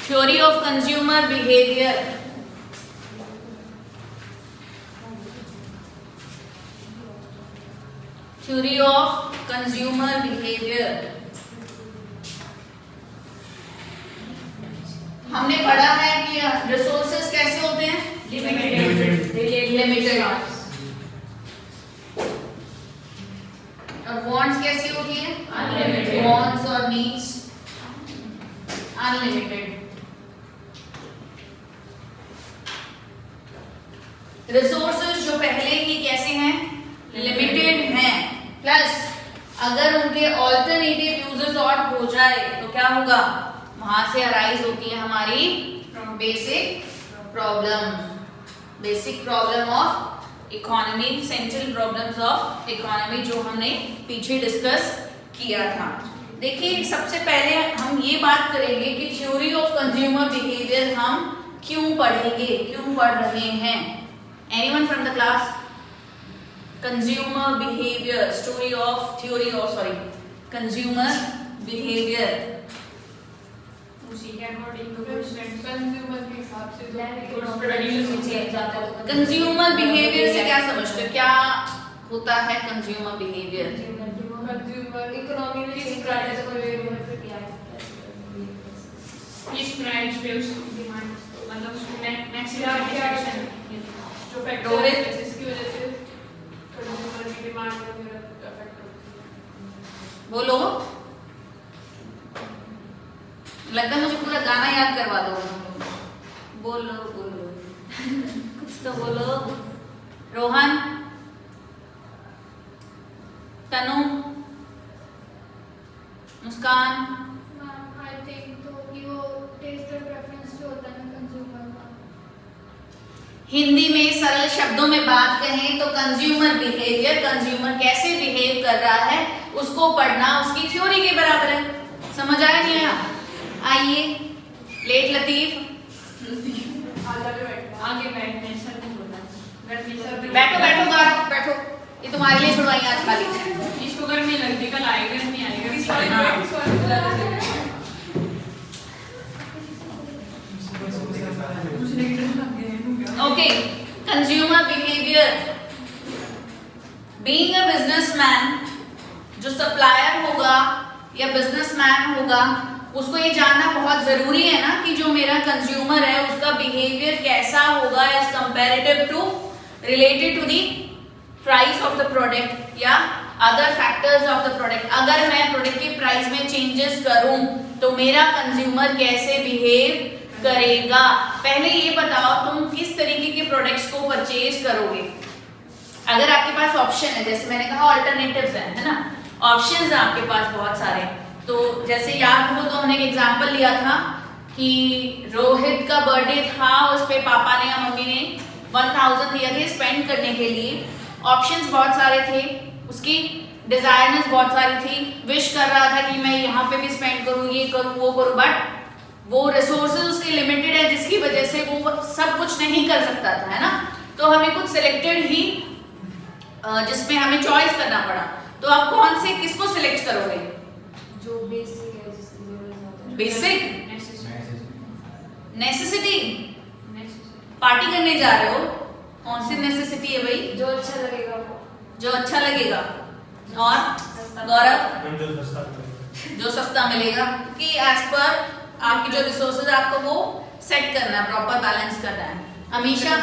Theory of consumer behavior. Theory of consumer behavior. हमने पढ़ा है कि रिसोर्सेज कैसे होते हैं, लिमिटेड, और वांट्स कैसी होती है, अनलिमिटेड, वांट्स और नीड्स अनलिमिटेड। रिसोर्सेज जो पहले ही कैसे हैं, लिमिटेड हैं, प्लस अगर उनके ऑल्टरनेटिव यूजेस और हो जाए तो क्या होगा, वहां से अराइज होती है हमारी basic problem of economy, central problems of economy जो हमने पीछे डिस्कस किया था। देखिए सबसे पहले हम ये बात करेंगे कि थ्योरी ऑफ कंज्यूमर बिहेवियर हम क्यों पढ़ेंगे, क्यों पढ़ रहे हैं। Anyone from the class? Consumer behaviour, consumer behaviour उसी के अकॉर्डिंग कंज्यूमर के हिसाब से कंज्यूमर बिहेवियर से क्या समझते हो, क्या होता है कंज्यूमर बिहेवियर? कंज्यूमर इकोनॉमी में किस प्राइस को किस प्राइस पे उसकी डिमांड, मतलब उसको मैक्सिमम जो फैक्टर है जिसकी वजह से कंज्यूमर की डिमांड वगैरह अफेक्ट होती है। बोलो, लगता है मुझे पूरा गाना याद करवा दो। बोलो कुछ तो बोलो। रोहन, तनु, मुस्कान। आई थिंक तो कि वो टेस्ट और प्रेफरेंस जो होता है ना कंज्यूमर का। हिंदी में सरल शब्दों में बात कहें तो कंज्यूमर बिहेवियर, कंज्यूमर कैसे बिहेव कर रहा है उसको पढ़ना उसकी थ्योरी के बराबर है। समझ आया नहीं आया? आइए, लेट लतीफ आगे बैठने सर को बोलना, बैठो, ये तुम्हारे लिए छुड़वाई आज खाली। इसको गर्मी लगती, कल आएगा नहीं आएगा। Okay, consumer behaviour. Being a businessman, जो सप्लायर होगा या बिजनेसमैन होगा उसको ये जानना बहुत जरूरी है ना कि जो मेरा कंज्यूमर है उसका बिहेवियर कैसा होगा as comparative to, related to the price of the product या other factors of the product. अगर मैं प्रोडक्ट के प्राइस में चेंजेस करूं तो मेरा कंज्यूमर कैसे बिहेव करेगा। पहले ये बताओ तुम किस तरीके के प्रोडक्ट्स को परचेज करोगे। अगर आपके पास ऑप्शन है, जैसे मैंने कहा ऑल्टरनेटिव्स है ना, ऑप्शंस हैं आपके पास बहुत सारे। तो जैसे याद हो तो हमने एक एग्जांपल लिया था कि रोहित का बर्थडे था, उस पे पापा ने या मम्मी ने 1000 दिए थे स्पेंड करने के लिए। ऑप्शंस बहुत सारे थे, उसकी डिजायरनेस बहुत सारी थी, विश कर रहा था कि मैं यहाँ पे भी स्पेंड करूँ, ये करूँ, वो करूँ, बट वो रिसोर्सेज उसके लिमिटेड है जिसकी वजह से वो सब कुछ नहीं कर सकता था, है ना। तो हमें कुछ सिलेक्टेड ही जिसमें हमें चॉइस करना पड़ा। तो आप कौन से किसको सिलेक्ट करोगे? जो बेसिक है, जिसकी जरूरत है। बेसिक नेसेसिटी, पार्टी करने जा रहे हो, कौन सी नेसेसिटी है भाई? जो अच्छा लगेगा वो, जो अच्छा लगेगा। और गौरव? जो सस्ता मिलेगा, कि एज पर आपकी जो रिसोर्सेज आपको वो सेट करना है, प्रॉपर बैलेंस करना है। अमीशा?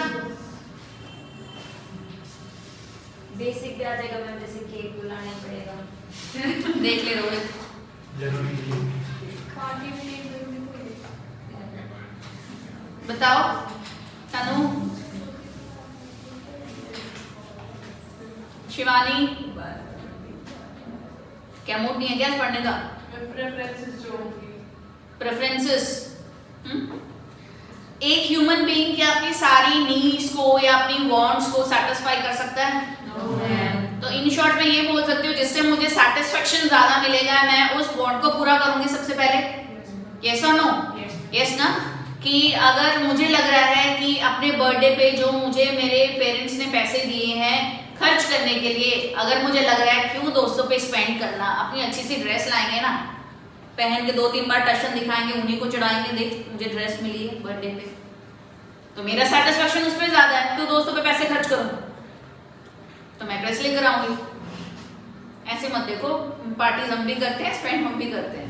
बेसिक पे आ जाएगा मैम, जैसे केक बुलाना ही पड़ेगा। देख ले रोहित, खाने में नहीं जरूरी कोई। बताओ तनु, शिवानी, क्या मूड नहीं है क्या पढ़ने का? प्रेफरेंसेस जो होंगी, प्रेफरेंसेस। एक ह्यूमन बीइंग क्या अपनी सारी नीड्स को या अपनी वांट्स को सेटिस्फाई कर सकता है? तो इन शॉर्ट में ये बोल सकती हूँ जिससे मुझे सेटिस्फेक्शन ज्यादा मिलेगा मैं उस वांट को पूरा करूंगी सबसे पहले। यस और नो? यस ना। कि अगर मुझे लग रहा है कि अपने बर्थडे पे जो मुझे मेरे पेरेंट्स ने पैसे दिए हैं खर्च करने के लिए, अगर मुझे लग रहा है क्यों दोस्तों पे स्पेंड करना, अपनी अच्छी सी ड्रेस लाएंगे ना, पहन के 2-3 बार टशन दिखाएंगे, उन्हीं को चढ़ाएंगे, देख मुझे ड्रेस मिली है बर्थडे पे, तो मेरा सेटिस्फेक्शन उसमें ज्यादा है। क्यों दोस्तों पे पैसे खर्च करूं, तो मैं ड्रेस लेकर आऊंगी। ऐसे मत देखो, पार्टीज हम भी करते हैं, स्पेंड हम भी करते हैं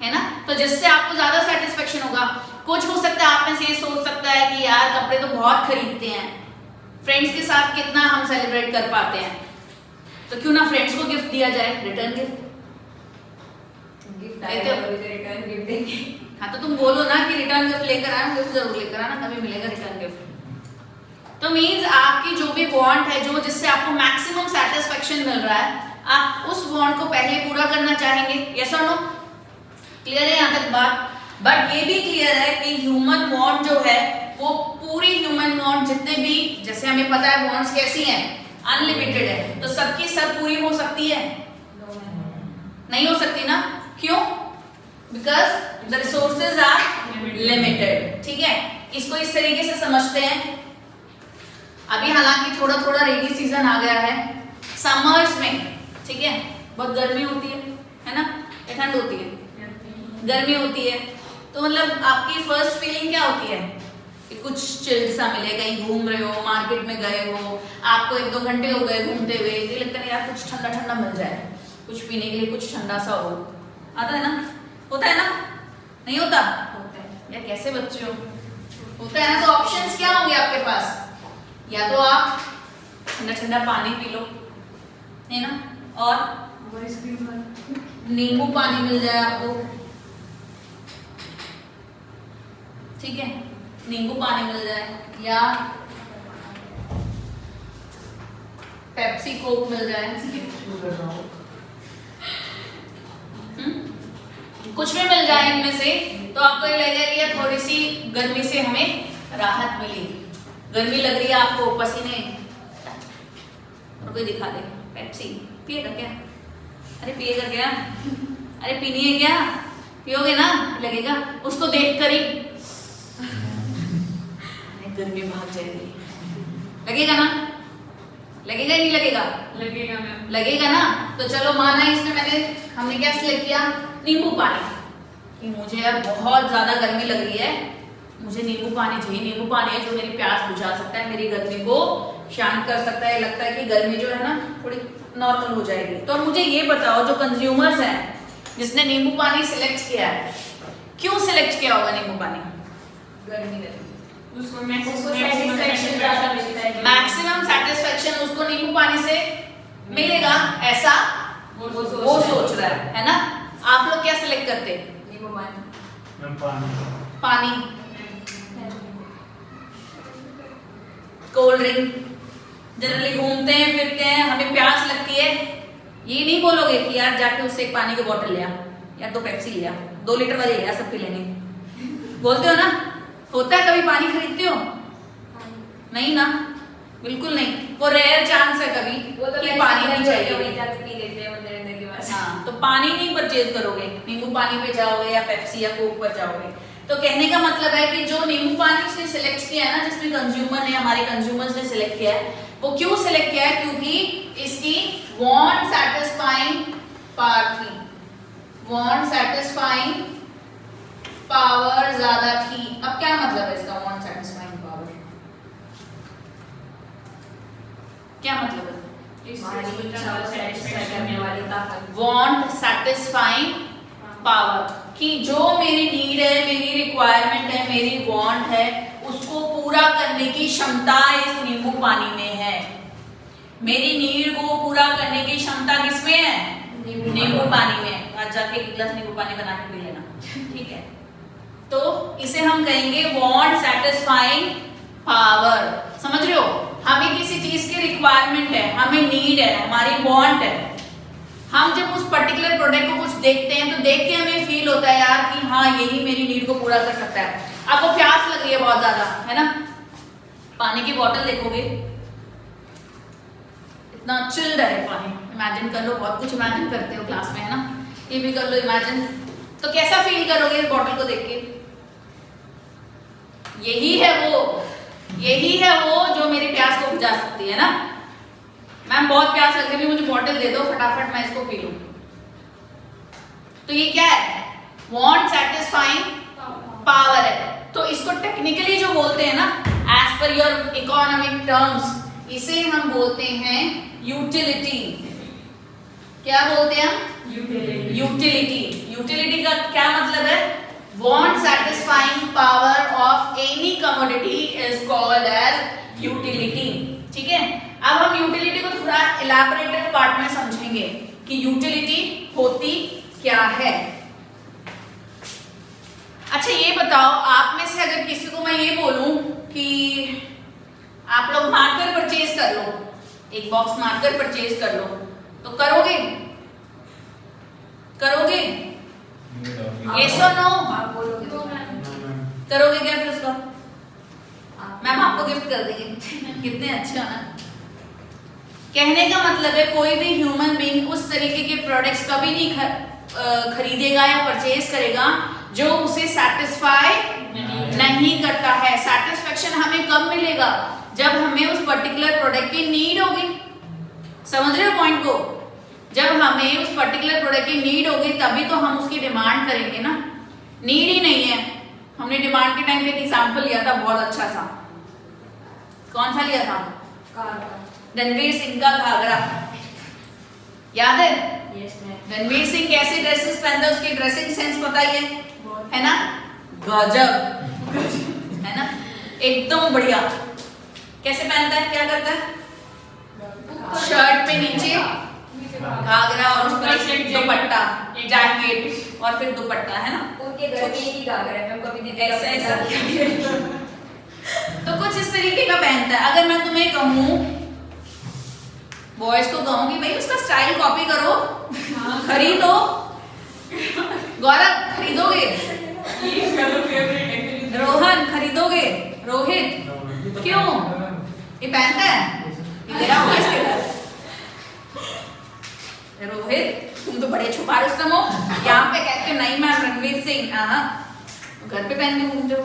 है ना। तो जिससे आपको ज्यादा सेटिस्फेक्शन होगा। कुछ हो सकता है आप में से ये सोच सकता है कि यार कपड़े तो बहुत खरीदते हैं, फ्रेंड्स के साथ कितना हम सेलिब्रेट कर पाते हैं, तो क्यों ना फ्रेंड्स को गिफ्ट दिया जाए, रिटर्न गिफ्ट देते हो? रिटर्न गिफ्ट देंगे। हाँ तो तुम बोलो ना कि रिटर्न गिफ्ट लेकर आना, गिफ्ट जरूर लेकर आना, तभी मिलेगा रिटर्न गिफ्ट। तो मीन्स आपकी जो भी वांट है, जो जिससे आपको मैक्सिमम सेटिस्फेक्शन मिल रहा है, आप उस वांट को पहले पूरा करना चाहेंगे। यस और नो? क्लियर है यहाँ तक बात? बट ये भी क्लियर है कि ह्यूमन वांट जो है वो पूरी ह्यूमन वांट जितने भी, जैसे हमें पता है वांट्स कैसी हैं, अनलिमिटेड है, तो सबकी सब पूरी हो सकती है? नहीं हो सकती ना। क्यों? Because the resources are limited. ठीक है, इसको इस तरीके से समझते हैं। अभी हालांकि थोड़ा थोड़ा रेनी सीजन आ गया है, समर्स में, ठीक है, बहुत गर्मी होती है ना, या ठंड होती है? गर्मी होती है। तो मतलब आपकी फर्स्ट फीलिंग क्या होती है कि कुछ चिल सा मिले, कहीं घूम रहे हो, मार्केट में गए हो, आपको 1-2 घंटे हो गए घूमते हुए, ये लगता है यार कुछ ठंडा ठंडा मिल जाए, कुछ पीने के लिए कुछ ठंडा सा हो। आता है ना? होता है ना? नहीं होता? होता है। यार कैसे बच्चे हो? होता है ना। तो ऑप्शंस क्या होंगे आपके पास? या तो आप ठंडा ठंडा पानी पी लो, है ना, और नींबू पानी मिल जाए आपको, ठीक है, नींबू पानी मिल जाए, या पेप्सी कोक मिल जाए, कुछ भी मिल जाए इनमें से, तो आपको ये लगेगा कि यार थोड़ी सी गर्मी से हमें राहत मिली। गर्मी लग रही है आपको, पसीने, और कोई दिखा दे पेप्सी, पिएगा क्या? अरे पिएगा क्या? अरे पीनी है क्या? पियोगे ना, लगेगा उसको देख कर ही गर्मी भाग जाएगी, लगेगा ना? लगेगा नहीं लगेगा? लगेगा मैम। लगेगा ना। तो चलो माना इसमें हमने क्या सिलेक्ट किया, नींबू पानी, कि मुझे यार बहुत ज्यादा गर्मी लग रही है, मुझे नींबू पानी चाहिए। नींबू पानी है जो मेरी प्यास बुझा सकता है, मेरी गर्मी को शांत कर सकता है, लगता है कि गर्मी जो है ना थोड़ी नॉर्मल हो जाएगी। तो मुझे ये बताओ, जो कंज्यूमर्स हैं जिसने नींबू पानी सिलेक्ट किया है, क्यों सिलेक्ट किया होगा नींबू पानी? गर्मी लगती उसको satisfaction ज़्यादा मिलता है। मैक्सिमम सेटिस्फेक्शन उसको नींबू पानी से मिलेगा, ऐसा वो सोच रहा है ना। आप लोग क्या सिलेक्ट करते? नींबू पानी। पानी, कोल्ड ड्रिंक, जनरली घूमते हैं फिरते हैं, हमें प्यास लगती है, ये नहीं बोलोगे कि यार जाके उससे एक पानी की बोतल लिया या 2 पेप्सी लिया, 2 लीटर वाली लिया, सब पी लेंगे। बोलते हो ना? होता है कभी पानी खरीदते हो? नहीं ना, बिल्कुल नहीं। वो रेयर चांस है कभी कि पानी नहीं चाहिए। हाँ, तो पानी नहीं परचेज करोगे, नींबू पानी पे जाओगे या पेप्सी या कोक पर जाओगे। तो कहने का मतलब है कि जो नींबू पानी उसने सिलेक्ट किया है ना, जिसमें कंज्यूमर ने, हमारे कंज्यूमर्स ने सिलेक्ट किया है, वो क्यों सिलेक्ट किया है? क्योंकि इसकी वांट सैटिस्फाइंग पावर थी, वांट सैटिस्फाइंग पावर ज्यादा थी। अब क्या मतलब है इसका, वांट सैटिस्फाइंग पावर? क्या मतलब है? वांट सैटिस्फाइंग पावर, कि जो मेरी नीड है, मेरी रिक्वायरमेंट है, मेरी वांट है, उसको पूरा करने की क्षमता इस नींबू पानी में है। मेरी नीड को पूरा करने की क्षमता किसमें है? नींबू पानी में। आज जाके 1 गिलास नींबू पानी बना के पी लेना, ठीक है। तो इसे हम कहेंगे वांट सैटिस्फाइंग पावर। समझ रहे हो? हमें किसी चीज की रिक्वायरमेंट है, हमें नीड है, हमारी वांट है। हम जब उस पर्टिकुलर प्रोडक्ट को कुछ देखते हैं तो देख के हमें फील होता है यार कि हाँ यही मेरी नीड को पूरा कर सकता है। आपको प्यास लग रही है बहुत ज्यादा, है ना, पानी की बोतल देखोगे, इतना चिल्ड है पानी, इमेजिन कर लो, बहुत कुछ इमेजिन करते हो क्लास में, है ना, ये भी कर लो इमेजिन, तो कैसा फील करोगे इस बोतल को देख के? यही है वो जो मेरी प्यास को बुझा सकती है ना। मैम बहुत प्यास लग रही है, मुझे बॉटल दे दो फटाफट, मैं इसको पी लूं। तो ये क्या है? वांट सैटिस्फाइंग पावर है। तो इसको टेक्निकली जो बोलते हैं ना, as per your economic terms, इसे हम बोलते हैं यूटिलिटी। क्या बोलते हैं हम? यूटिलिटी। यूटिलिटी का क्या मतलब है? Want satisfying power of any commodity is called as utility. ठीक है, अब हम यूटिलिटी को थोड़ा इलैबोरेटिव पार्ट में समझेंगे कि यूटिलिटी होती क्या है। अच्छा ये बताओ, आप में से अगर किसी को मैं ये बोलूं कि आप लोग मार्कर परचेज कर लो, एक बॉक्स मार्कर परचेज कर लो, तो करोगे? करोगे? यस और नो? आप बोलोगे तो करोगे क्या फिर उसका? मैम आपको गिफ्ट कर देंगे। कितने अच्छे हो ना। कहने का मतलब है कोई भी ह्यूमन बीइंग उस तरीके के प्रोडक्ट्स कभी नहीं खरीदेगा या परचेज करेगा जो उसे सेटिस्फाई नहीं करता है। सेटिस्फेक्शन हमें कब मिलेगा? जब हमें उस पर्टिकुलर प्रोडक्ट की नीड होगी। समझ रहे हो पॉइंट को? जब हमें उस पर्टिकुलर प्रोडक्ट की नीड होगी तभी तो हम उसकी डिमांड करेंगे ना। नीड ही नहीं है, हमने डिमांड के टाइम पे एक एग्जांपल लिया था बहुत अच्छा सा। कौन सा लिया था? रणवीर सिंह का घाघरा, याद है? Yes ma'am. रणवीर सिंह कैसे ड्रेसेस पहनता है, उसकी ड्रेसिंग सेंस पता ही है ना? गजब है ना, एकदम बढ़िया। कैसे पहनता है, क्या करता है? शर्ट पे नीचे घाघरा और उस पर दुपट्टा, जैकेट और फिर दुपट्टा, है ना? उनके घर में ही घाघरा है मैम, कभी नहीं ऐसा ऐसा तो कुछ इस तरीके का पहनता है। अगर मैं तुम्हें कहूँ, बॉयज को कहूँ कि भाई उसका स्टाइल कॉपी करो, खरीदो, गौरव खरीदोगे? रोहन खरीदोगे? रोहित क्यों? ये पहनता है, ये तेरा होगा इसके घर। रोहित तुम तो बड़े छुपा रुस्तम हो, यहाँ पे कहते हो नहीं मैम रणवीर सिंह, घर पे पहन के घूमते हो।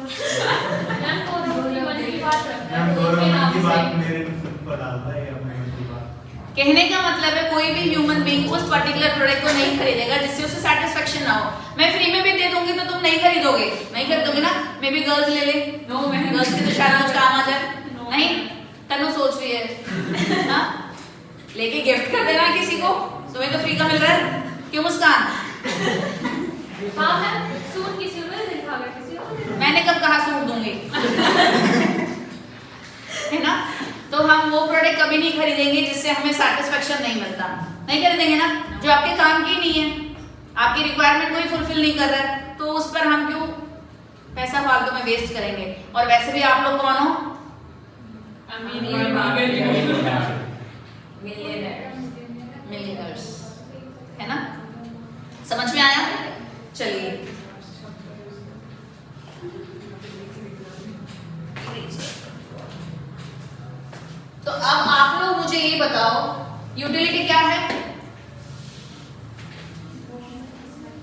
कहने का मतलब है कोई भी ह्यूमन बीइंग उस पर्टिकुलर प्रोडक्ट को नहीं खरीदेगा जिससे उसे सेटिस्फेक्शन ना हो। मैं फ्री में भी दे दूंगी तो तुम नहीं खरीदोगे, नहीं खरीदोगे ना? मे बी गर्ल्स ले ले, गर्ल्स की तो शायद कुछ काम आ जाए। नहीं, तनु सोच रही है हाँ? लेके गिफ्ट कर देना किसी को, तुम्हें तो फ्री का मिल रहा है। क्यों मुस्कान? हाँ मैम, सूट किसी को नहीं दिखागा, किसी को। मैंने कब कहा सूट दूंगी है ना? तो हम वो प्रोडक्ट कभी नहीं खरीदेंगे जिससे हमें सेटिस्फेक्शन नहीं मिलता। नहीं खरीदेंगे ना, जो आपके काम की नहीं है, आपकी रिक्वायरमेंट कोई फुलफिल नहीं कर रहा है, तो उस पर हम क्यों पैसा फालतू में वेस्ट करेंगे? और वैसे भी आप लोग कौन हो? मिलियनर्स, है ना? समझ में आया? चलिए, तो अब आप लोग मुझे ये बताओ यूटिलिटी क्या है?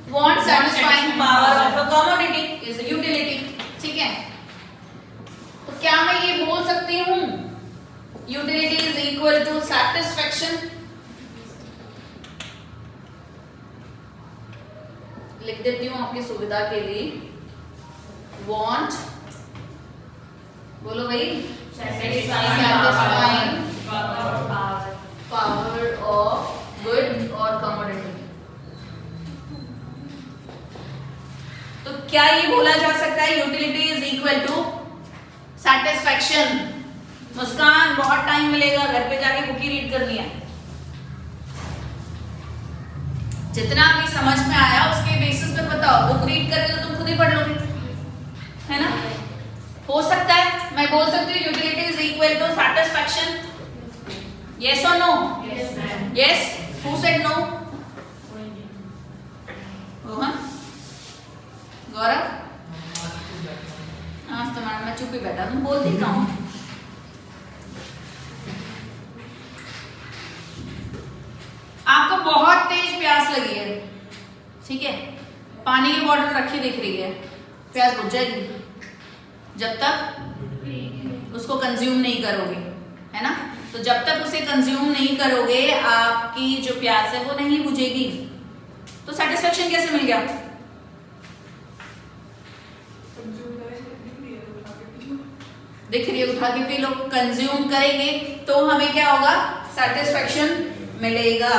Want satisfying power of a commodity is a utility. ठीक है, तो क्या मैं ये बोल सकती हूँ utility is equal to satisfaction? लिख देती हूँ आपकी सुविधा के लिए। वांट, बोलो भाई, satisfying power of good or commodity। तो क्या ये बोला जा सकता है utility is equal to satisfaction? Muskan बहुत टाइम मिलेगा, घर पे जाके बुक ही रीड करनी है। जितना भी समझ में आया उसके बेसिस पे बताओ, बुक रीड करके तो तुम खुद ही पढ़ लोगे, है ना? हो सकता है मैं बोल सकती हूँ utility is equal to satisfaction. Yes और no? Yes. Who said no? Rohan, Gaurav? आज तो मैं चुप ही बैठा, तुम बोलती कहाँ हो? आपको बहुत तेज प्यास लगी है, ठीक है? पानी की बोतल रखी दिख रही है, प्यास बुझ जाएगी जब तक उसको कंज्यूम नहीं करोगे, है ना? तो जब तक उसे कंज्यूम नहीं करोगे आपकी जो प्यास है वो नहीं बुझेगी। तो तो सेटिस्फेक्शन कैसे मिल गया? कंज्यूम करेंगे, दिख रही है उठा के पी लो। कंज्यूम करेंगे तो हमें क्या होगा? सेटिस्फेक्शन मिलेगा।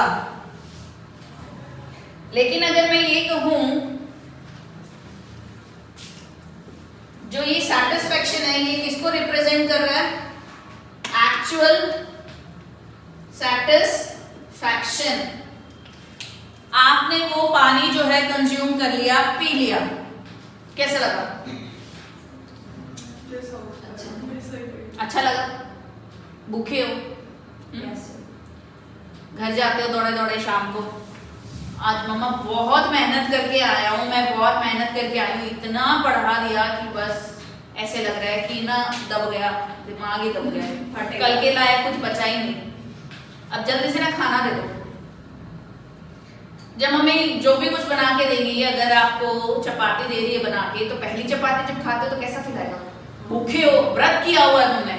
लेकिन अगर मैं ये कहूं, जो ये सेटिस्फेक्शन है ये किसको रिप्रेजेंट कर रहा है? Actual satisfaction. आपने वो पानी जो है कंज्यूम कर लिया, पी लिया, कैसा लगा? अच्छा लगा? भूखे हो? घर जाते हो दौड़े दौड़े शाम को, आज मम्मा बहुत मेहनत करके आया हूँ, मैं बहुत मेहनत करके आई हूँ, इतना पढ़ा दिया कि बस ऐसे लग रहा है कि ना दब गया, दिमाग ही दब गया, कल के लायक कुछ बचा ही नहीं, अब जल्दी से ना खाना दे दो। जब मम्मी जो भी कुछ बना के देगी, अगर आपको चपाती दे रही है बना के, तो पहली चपाती जब खाते हो तो कैसा फील आएगा? भूखे हो, व्रत किया हुआ है तुमने,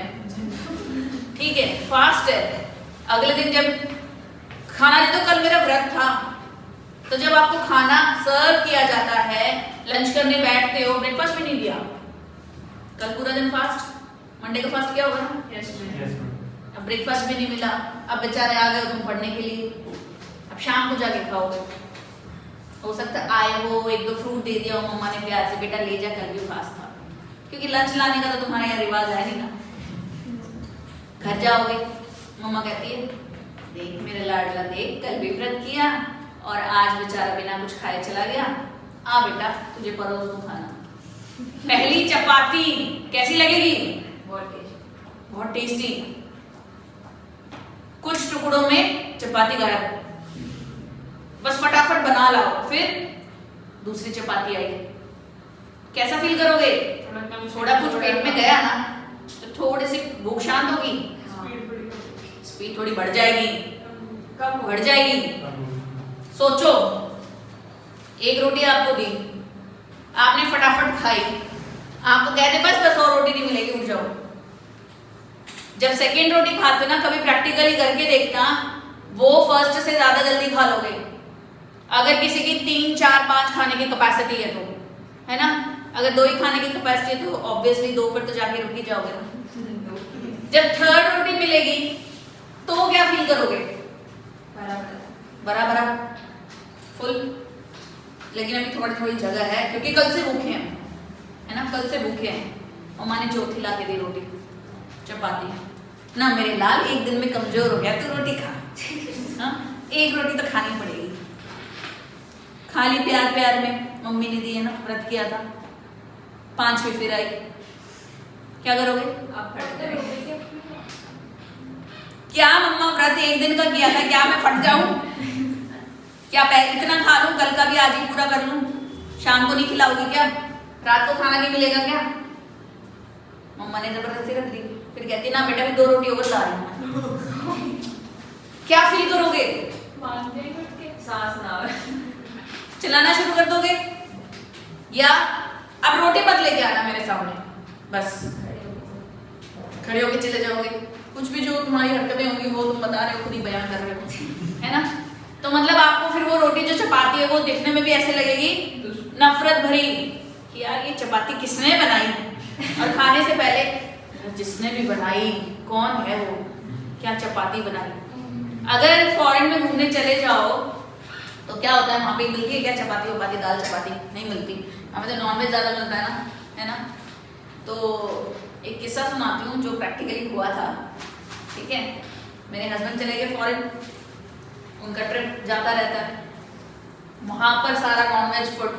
ठीक है, फास्ट है। अगले दिन जब खाना दे दो, कल मेरा व्रत था, तो जब आपको खाना सर्व किया जाता है, लंच करने बैठते हो, ब्रेकफास्ट भी नहीं दिया, कल पूरा दिन फास्ट, मंडे का फास्ट क्या होगा ना? Yes ma'am. अब ब्रेकफास्ट भी नहीं मिला, अब बेचारे आ गए तुम पढ़ने के लिए, अब शाम को जाके खाओगे। हो सकता है आए हो, एक दो फ्रूट दे दिया हो मम्मा ने प्यार से, बेटा ले जा, कल भी फास्ट था, क्योंकि लंच लाने का तो तुम्हारे यहाँ रिवाज है नहीं ना। घर जाओगे, मम्मा कहती है देख मेरे लाडला, देख कल भी व्रत किया और आज बेचारा बिना कुछ खाए चला गया, आ बेटा तुझे परोस दूं खाना। पहली चपाती कैसी लगेगी? बहुत टेस्टी, कुछ टुकड़ों में चपाती गायब, बस फटाफट बना लाओ, फिर दूसरी चपाती आई, कैसा फील करोगे? थोड़ा कुछ पेट में गया ना तो थोड़ी सी भूख शांत होगी, स्पीड थोड़ी बढ़ जाएगी, कम बढ़ जाएगी। सोचो, एक रोटी आपको दी, आपने फटाफट खाई, आपको कहते बस और रोटी नहीं मिलेगी, उठ जाओ। जब सेकेंड रोटी खाते ना, कभी प्रैक्टिकली करके देखना, वो फर्स्ट से ज्यादा जल्दी खा लोगे। अगर किसी की 3, 4, 5 खाने की कैपेसिटी है तो, है ना, अगर 2 ही खाने की कैपेसिटी है तो ऑब्वियसली 2 पर तो जाके रुक ही जाओगे ना। जब थर्ड रोटी मिलेगी तो क्या फील करोगे? बराबर फुल। लेकिन अभी थोड़ी थोड़ी जगह है, क्योंकि कल से भूखे हैं, है ना, कल से भूखे हैं। और माँ ने चौथी ला के दी रोटी चपाती ना, मेरे लाल एक दिन में कमजोर हो गया, तो रोटी खा। हाँ, एक रोटी तो खानी पड़ेगी। खाली प्यार प्यार में मम्मी ने दी है ना, व्रत किया था, 5वीं फिर आई, क्या करोगे? आप क्या मम्मा व्रत एक दिन का किया था, क्या मैं फट जाऊं? क्या इतना खा लूं, कल का भी आज ही पूरा कर लूं? शाम को नहीं खिलाओगी क्या? रात को खाना नहीं मिलेगा क्या? मम्मा ने जबरदस्ती रख दी, फिर कहती ना बेटा भी 2 रोटी और ला रही हूं। क्या फील करोगे? सांस ना चलाना शुरू कर दोगे, या अब रोटी मत लेके आना मेरे सामने, बस खड़े होके चले जाओगे। कुछ भी जो तुम्हारी हरकतें होंगी वो तुम बता रहे हो, खुद ही बयान कर रहे हो, है ना। तो मतलब आपको फिर वो रोटी जो चपाती है वो देखने में भी ऐसे लगेगी नफरत भरी कि यार ये चपाती किसने बनाई, और खाने से पहले जिसने भी बनाई कौन है वो, क्या चपाती बनाई। अगर फॉरेन में घूमने चले जाओ तो क्या होता है, वहाँ पे मिलती है क्या चपाती वपाती, दाल चपाती नहीं मिलती, हमें तो नॉनवेज ज़्यादा मिलता है ना, है ना। तो एक किस्सा सुनाती हूँ जो प्रैक्टिकली हुआ था, ठीक है। मेरे हस्बैंड चले गए फॉरेन, उनका ट्रिप जाता रहता है, वहाँ पर सारा नॉनवेज फूड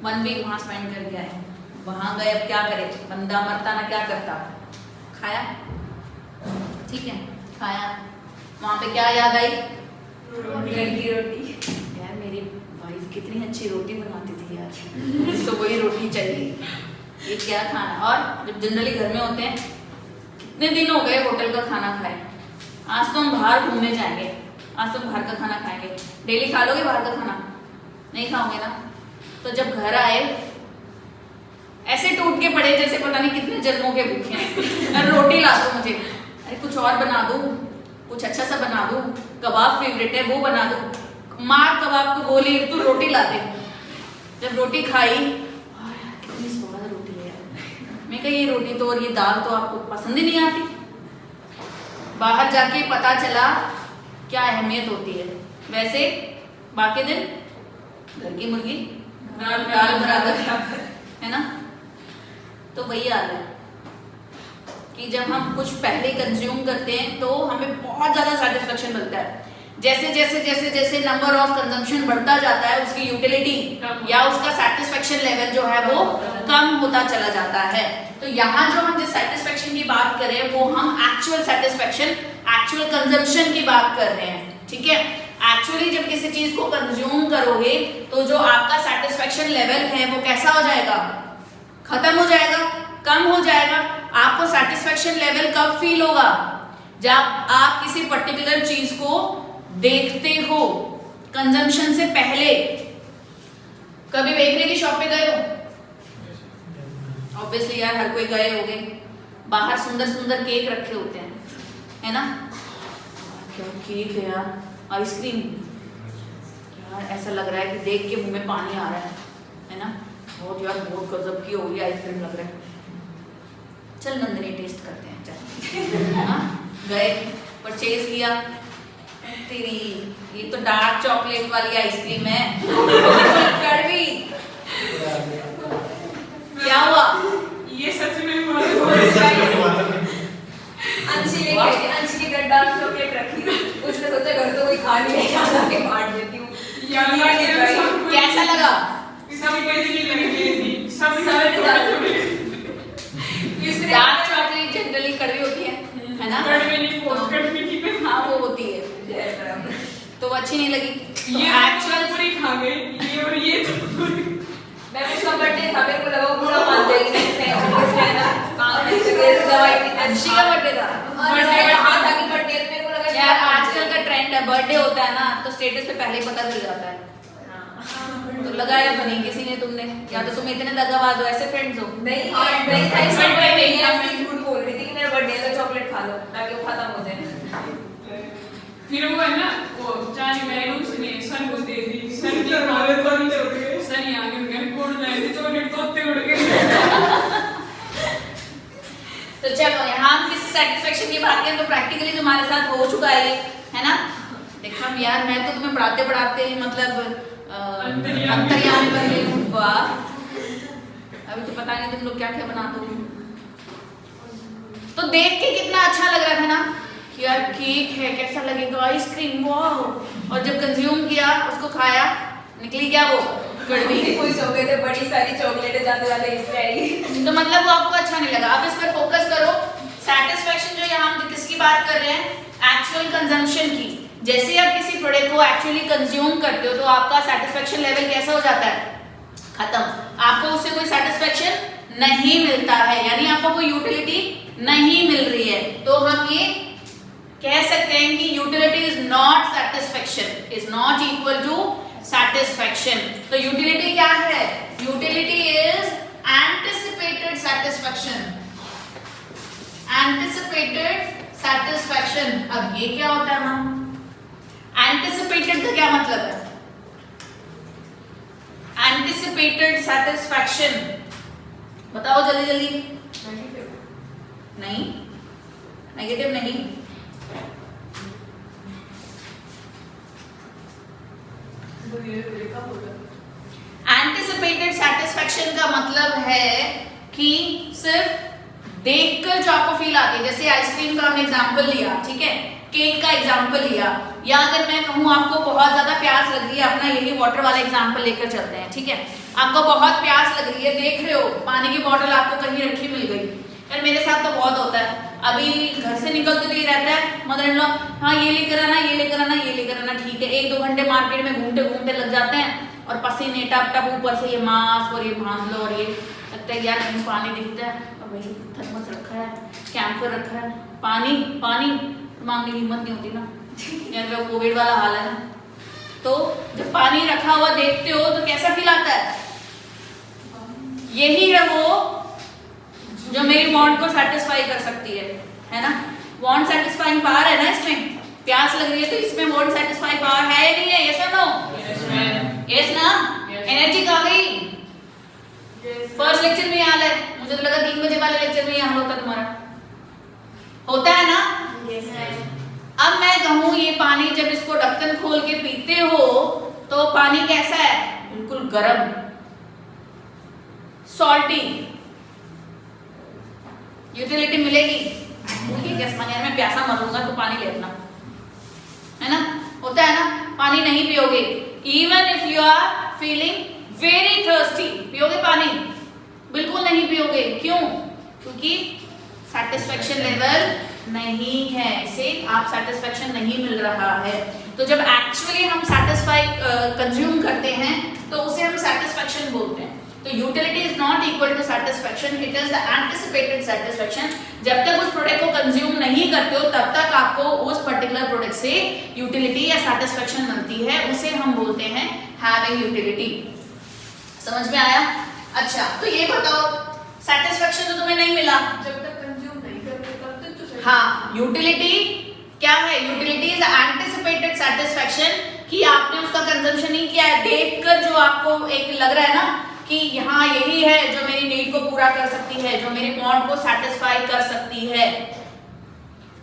1 वीक वहाँ स्पेंड करके आए। वहाँ गए, अब क्या करे, बंदा मरता ना क्या करता, खाया, ठीक है, खाया। वहाँ पे क्या याद आई? की रोटी। यार मेरी वाइफ कितनी अच्छी रोटी बनाती थी यार, तो वही रोटी चाहिए, ये क्या खाना। और जब जनरली घर में होते हैं, कितने दिन हो गए होटल का खाना खाए, आज तो हम बाहर घूमने जाएंगे, आज तो बाहर का खाना खाएंगे। डेली खा लोगे बाहर का खाना? नहीं खाओगे ना। तो जब घर आए ऐसे टूट के पड़े जैसे पता नहीं कितने जन्मों के भूखे हैं। रोटी ला दो मुझे, अरे कुछ और बना दो, कुछ अच्छा सा बना दो, कबाब फेवरेट है वो बना दो, मार कब आपको बोली तू रोटी ला दे, जब रोटी खाई यार कितनी स्वाद रोटी है यार, मैं कही ये रोटी तो और ये दाल तो आपको पसंद ही नहीं आती। बाहर जाके पता चला क्या अहमियत होती है। वैसे बाकी दिन घर की मुर्गी दाल बराबर है ना। तो वही हाल है कि जब हम कुछ पहले कंज्यूम करते हैं तो हमें बहुत ज्यादा सेटिस्फेक्शन मिलता है। जैसे जैसे जैसे जैसे नंबर ऑफ कंजम्पशन बढ़ता जाता है उसकी यूटिलिटी या उसका सेटिस्फेक्शन लेवल जो है वो कम होता चला जाता है। तो यहाँ जो हम जिस सेटिस्फेक्शन की बात कर रहे हैं वो हम एक्चुअल सेटिस्फेक्शन, एक्चुअल कंजम्पशन की बात कर रहे हैं, ठीक है। एक्चुअली जब किसी चीज को कंज्यूम करोगे तो जो आपका सेटिस्फेक्शन लेवल है वो कैसा हो जाएगा, खत्म हो जाएगा, कम हो जाएगा। आपको सेटिस्फेक्शन लेवल कब फील होगा, जब आप किसी पर्टिकुलर चीज को देखते हो कंजम्पशन से पहले। कभी बेकरी की शॉप पे गए हो? ऑब्वियसली यार हर कोई गए होंगे। बाहर सुंदर सुंदर केक रखे होते हैं, है ना। क्या केक है यार, आइसक्रीम यार, ऐसा लग रहा है कि देख के मुंह में पानी आ रहा है ना। बहुत यार बहुत गजब की होगी आइसक्रीम लग रहा है, चल नंदिनी टेस्ट करते हैं चल। गए परचेज किया, तेरी ये तो डार्क चॉकलेट वाली आइसक्रीम है, कड़वी। क्या हुआ? ये सच में अंशी के घर डार्क चॉकलेट रखी थी, उसने सोचा घर तो कोई खा नहीं रहा के बांट देती हूँ। कैसा लगा? डार्क चॉकलेट जनरली कड़वी होती है ना। हाँ वो होती है, तो अच्छी नहीं लगी। ये एक्चुअल पूरी खा गई, ये और ये मैं उसका बर्थडे था, मेरे को लगा वो पूरा मान जाएगी। दवाई अंशी का बर्थडे था यार। आजकल का ट्रेंड है, बर्थडे होता है ना तो स्टेटस पे पहले ही पता चल जाता है। तो लगाया तो नहीं किसी ने तुमने, या तो तुम इतने दगाबाज हो, ऐसे फ्रेंड्स हो। नहीं था, इसमें झूठ बोल रही थी कि मेरा बर्थडे है तो चॉकलेट खा लो ताकि वो खत्म हो जाए। फिर वो है ना, वो जानी मैंने उसने सन को दे दी, सन की हालत बंद हो गई, सन यहाँ के घर कोड लाए थे, चॉकलेट तोते उड़ गए। तो चलो यहाँ हम किसी सेटिस्फेक्शन की बात करें तो प्रैक्टिकली तुम्हारे साथ हो चुका है ना। देखो यार मैं तो तुम्हें पढ़ाते पढ़ाते मतलब अंतर्यामी बन गई हूँ। वाह, अभी तो पता नहीं तुम लोग क्या क्या बनाते हो। तो देख के कितना अच्छा लग रहा था ना कि यार केक है, कैसा लगेगा, आइसक्रीम, वाह। और जब कंज्यूम किया, उसको खाया, निकली क्या वो कड़वी। कोई चॉकलेट बड़ी सारी चॉकलेट जाते जाते इससे आई, तो मतलब वो आपको अच्छा नहीं लगा। अब इस पर फोकस करो। सेटिस्फेक्शन जो यहाँ हम किसकी बात कर रहे हैं, एक्चुअल कंजम्पशन की। जैसे आप किसी प्रोडक्ट को एक्चुअली कंज्यूम करते हो तो आपका सेटिस्फेक्शन लेवल कैसा हो जाता है, खत्म। आपको उससे कोई सेटिस्फेक्शन नहीं मिलता है, यानी आपको कोई यूटिलिटी नहीं मिल रही है। तो हम ये कह सकते हैं कि utility is not satisfaction, is not equal to satisfaction. तो यूटिलिटी क्या है, utility is anticipated satisfaction, anticipated satisfaction. अब ये क्या होता है मैम, एंटिसिपेटेड का क्या मतलब है, एंटिसिपेटेड सेटिस्फेक्शन बताओ जल्दी जल्दी। नहीं, नेगेटिव नहीं, एंटिसिपेटेड सेटिस्फेक्शन का मतलब है कि सिर्फ देखकर जो आपको फील आती है। जैसे आइसक्रीम का हमने एग्जांपल लिया, ठीक है, केक का एग्जांपल लिया, या अगर मैं कहूँ आपको बहुत ज्यादा प्यास लग रही है, अपना यही वाटर वाला एग्जांपल लेकर चलते हैं, ठीक है। आपको बहुत प्यास लग रही है, देख रहे हो पानी की बोतल आपको कहीं रखी मिल गई। यार मेरे साथ तो बहुत होता है, अभी घर से निकलते ही रहता है मदर इन लॉ, हाँ ये लेकर आना, ये लेकर आना, ये लेकर आना, ठीक है। 1-2 घंटे मार्केट में घूमते घूमते लग जाते हैं और पसीने टप टप, ऊपर से ये मास्क और ये बांध लो, और ये लगता है यार कहीं पानी दिखता है, और भाई थर्मस रखा है, कैंपर रखा है, पानी पानी मांगने की हिम्मत नहीं होती ना यार, वो कोविड वाला हाल है ना। तो जब पानी रखा हुआ देखते हो तो कैसा फील आता है, यही है वो जो मेरी वांट को सेटिस्फाई कर सकती है ना। वांट सेटिस्फाइंग पावर है ना इसमें, प्यास लग रही है तो इसमें वांट सेटिस्फाई पावर है या नहीं है, यस और नो। मुझे तो लगा 3 बजे वाले लेक्चर में यहाँ होता तुम्हारा, होता है ना? Yes, ma'am. अब मैं कहूँ ये पानी जब इसको ढक्कन खोल के पीते हो तो पानी कैसा है? बिल्कुल गर्म, सॉल्टी। यूटिलिटी मिलेगी? मैं प्यासा मरूंगा तो पानी ले अपना, है ना? होता है ना? पानी नहीं पियोगे, even if you are feeling very thirsty, पियोगे पानी? बिल्कुल नहीं पियोगे। क्यों? क्योंकि सेटिस्फेक्शन लेवल नहीं है, इसे आप सेटिस्फेक्शन नहीं मिल रहा है। तो जब एक्चुअली हम सेटिस्फाई कंज्यूम करते हैं तो उसे हम सेटिस्फेक्शन बोलते हैं। तो utility is not equal to satisfaction, it is the anticipated satisfaction. जब तक उस प्रोडक्ट को कंज्यूम नहीं करते हो तब तक आपको उस पर्टिकुलर प्रोडक्ट से यूटिलिटी या सेटिस्फेक्शन मिलती है, उसे हम बोलते हैं हैविंग यूटिलिटी। समझ में आया? अच्छा, तो ये बताओ सेटिस्फेक्शन तो तुम्हें नहीं मिला जब तक कंज्यूम नहीं करते तब तक तो हाँ। यूटिलिटी क्या है? यूटिलिटी इज एंटिसिपेटेड सेटिस्फेक्शन, कि आपने उसका कंजम्पशन नहीं किया है, देखकर जो आपको एक लग रहा है ना कि यहाँ यही है जो मेरी नीड को पूरा कर सकती है, जो मेरे वांट को सेटिस्फाई कर सकती है।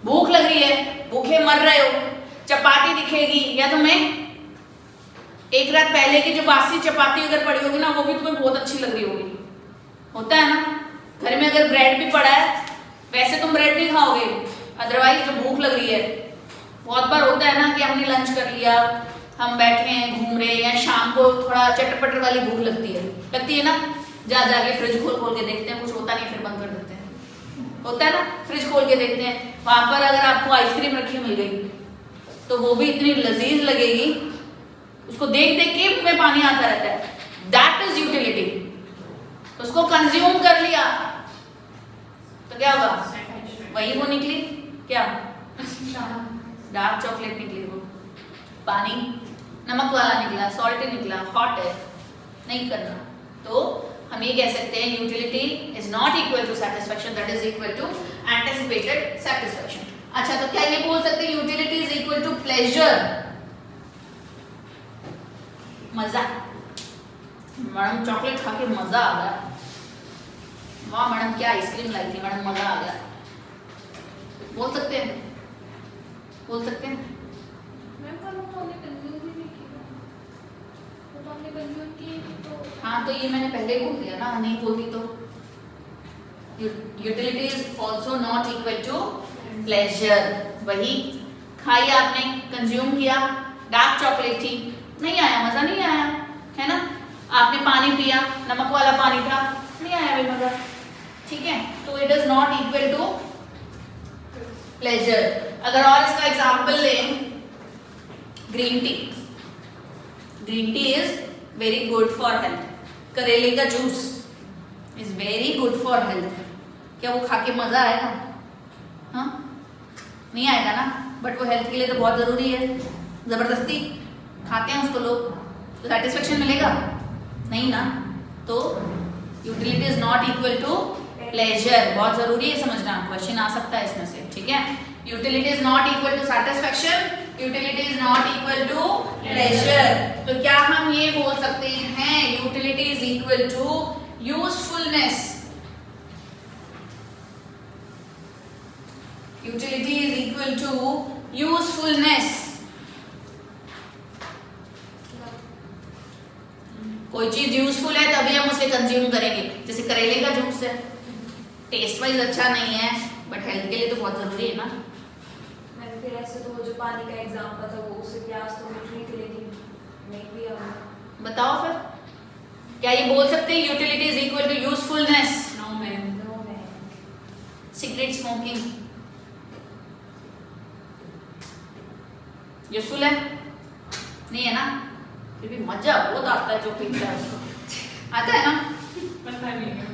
भूख लग रही है, भूखे मर रहे हो, चपाती दिखेगी, या तुम्हें एक रात पहले की जो बासी चपाती अगर पड़ी होगी ना वो भी तुम्हें बहुत अच्छी लग रही होगी, होता है ना? घर में अगर ब्रेड भी पड़ा है, वैसे तुम ब्रेड नहीं खाओगे, अदरवाइज जो भूख लग रही है। बहुत बार होता है ना कि हमने लंच कर लिया, हम बैठे हैं घूम रहे हैं, या शाम को थोड़ा चटपटर वाली भूख लगती है ना, जाके फ्रिज खोल के देखते हैं, कुछ होता नहीं, फिर बंद कर देते हैं, होता है ना? फ्रिज खोल के देखते हैं, वहां पर अगर आपको आइसक्रीम रखी मिल गई तो वो भी इतनी लजीज लगेगी, उसको देख देख के मुंह में पानी आता रहता है। That is utility. उसको कंज्यूम कर लिया तो क्या होगा? वही वो निकली क्या? डार्क चॉकलेट निकली, वो पानी नमक वाला निकला, सॉल्टी निकला, हॉट है, नहीं करना। तो हम ये कह सकते हैं utility is not equal to satisfaction, that is equal to anticipated satisfaction. अच्छा, तो क्या ये बोल सकते हैं utility is equal to pleasure? मजा, मैडम चॉकलेट खा के मजा आ गया, वाह मैडम क्या आइसक्रीम लाई थी मैडम, मजा आ गया, बोल सकते हैं? बोल सकते हैं? मैम पर वो तो हमने कंज्यूम भी नहीं किया, वो तो हमने कंज्यूम की तो हाँ, तो ये मैंने पहले बोल दिया ना, नहीं बोलती तो। Utility is also not equal to pleasure. वही खाई आपने, कंज्यूम किया, डार्क चॉकलेट थी, नहीं आया मजा, नहीं आया, है ना? आपने पानी पिया, नमक वाला पानी था, नहीं आया भी मजा, ठीक है? तो it is not equal to pleasure. अगर और इसका एग्जांपल लें, green tea. Green tea is very good for health. करेले का juice is very good for health. क्या वो खा के मजा आएगा? हाँ, नहीं आएगा ना, बट वो हेल्थ के लिए तो बहुत जरूरी है। जबरदस्ती खाते हैं उसको लोग, तो सेटिस्फेक्शन मिलेगा नहीं ना। तो utility is not equal to pleasure. बहुत जरूरी है समझना, क्वेश्चन आ सकता है इसमें से, ठीक है? Utility is not equal to satisfaction, utility is not equal to pleasure. तो क्या हम ये बोल सकते हैं utility is equal to usefulness? Utility is equal to usefulness. कोई चीज यूजफुल है तभी हम उसे कंज्यूम करेंगे। जैसे करेले का जूस है, टेस्ट वाइज अच्छा नहीं है बट हेल्थ के लिए तो बहुत जरूरी है ना। मैंने फिर ऐसे तो वो जो पानी का एग्जांपल था वो उससे प्यास तो मिट रही थी लेकिन नहीं पिया वो। बताओ फिर, क्या ये बोल सकते हैं utility is equal to usefulness? No ma'am. No ma'am. Cigarette smoking useful है? नहीं है ना? फिर भी मजा बहुत आता है जो पीता है उसको, आता है ना? पता नहीं है।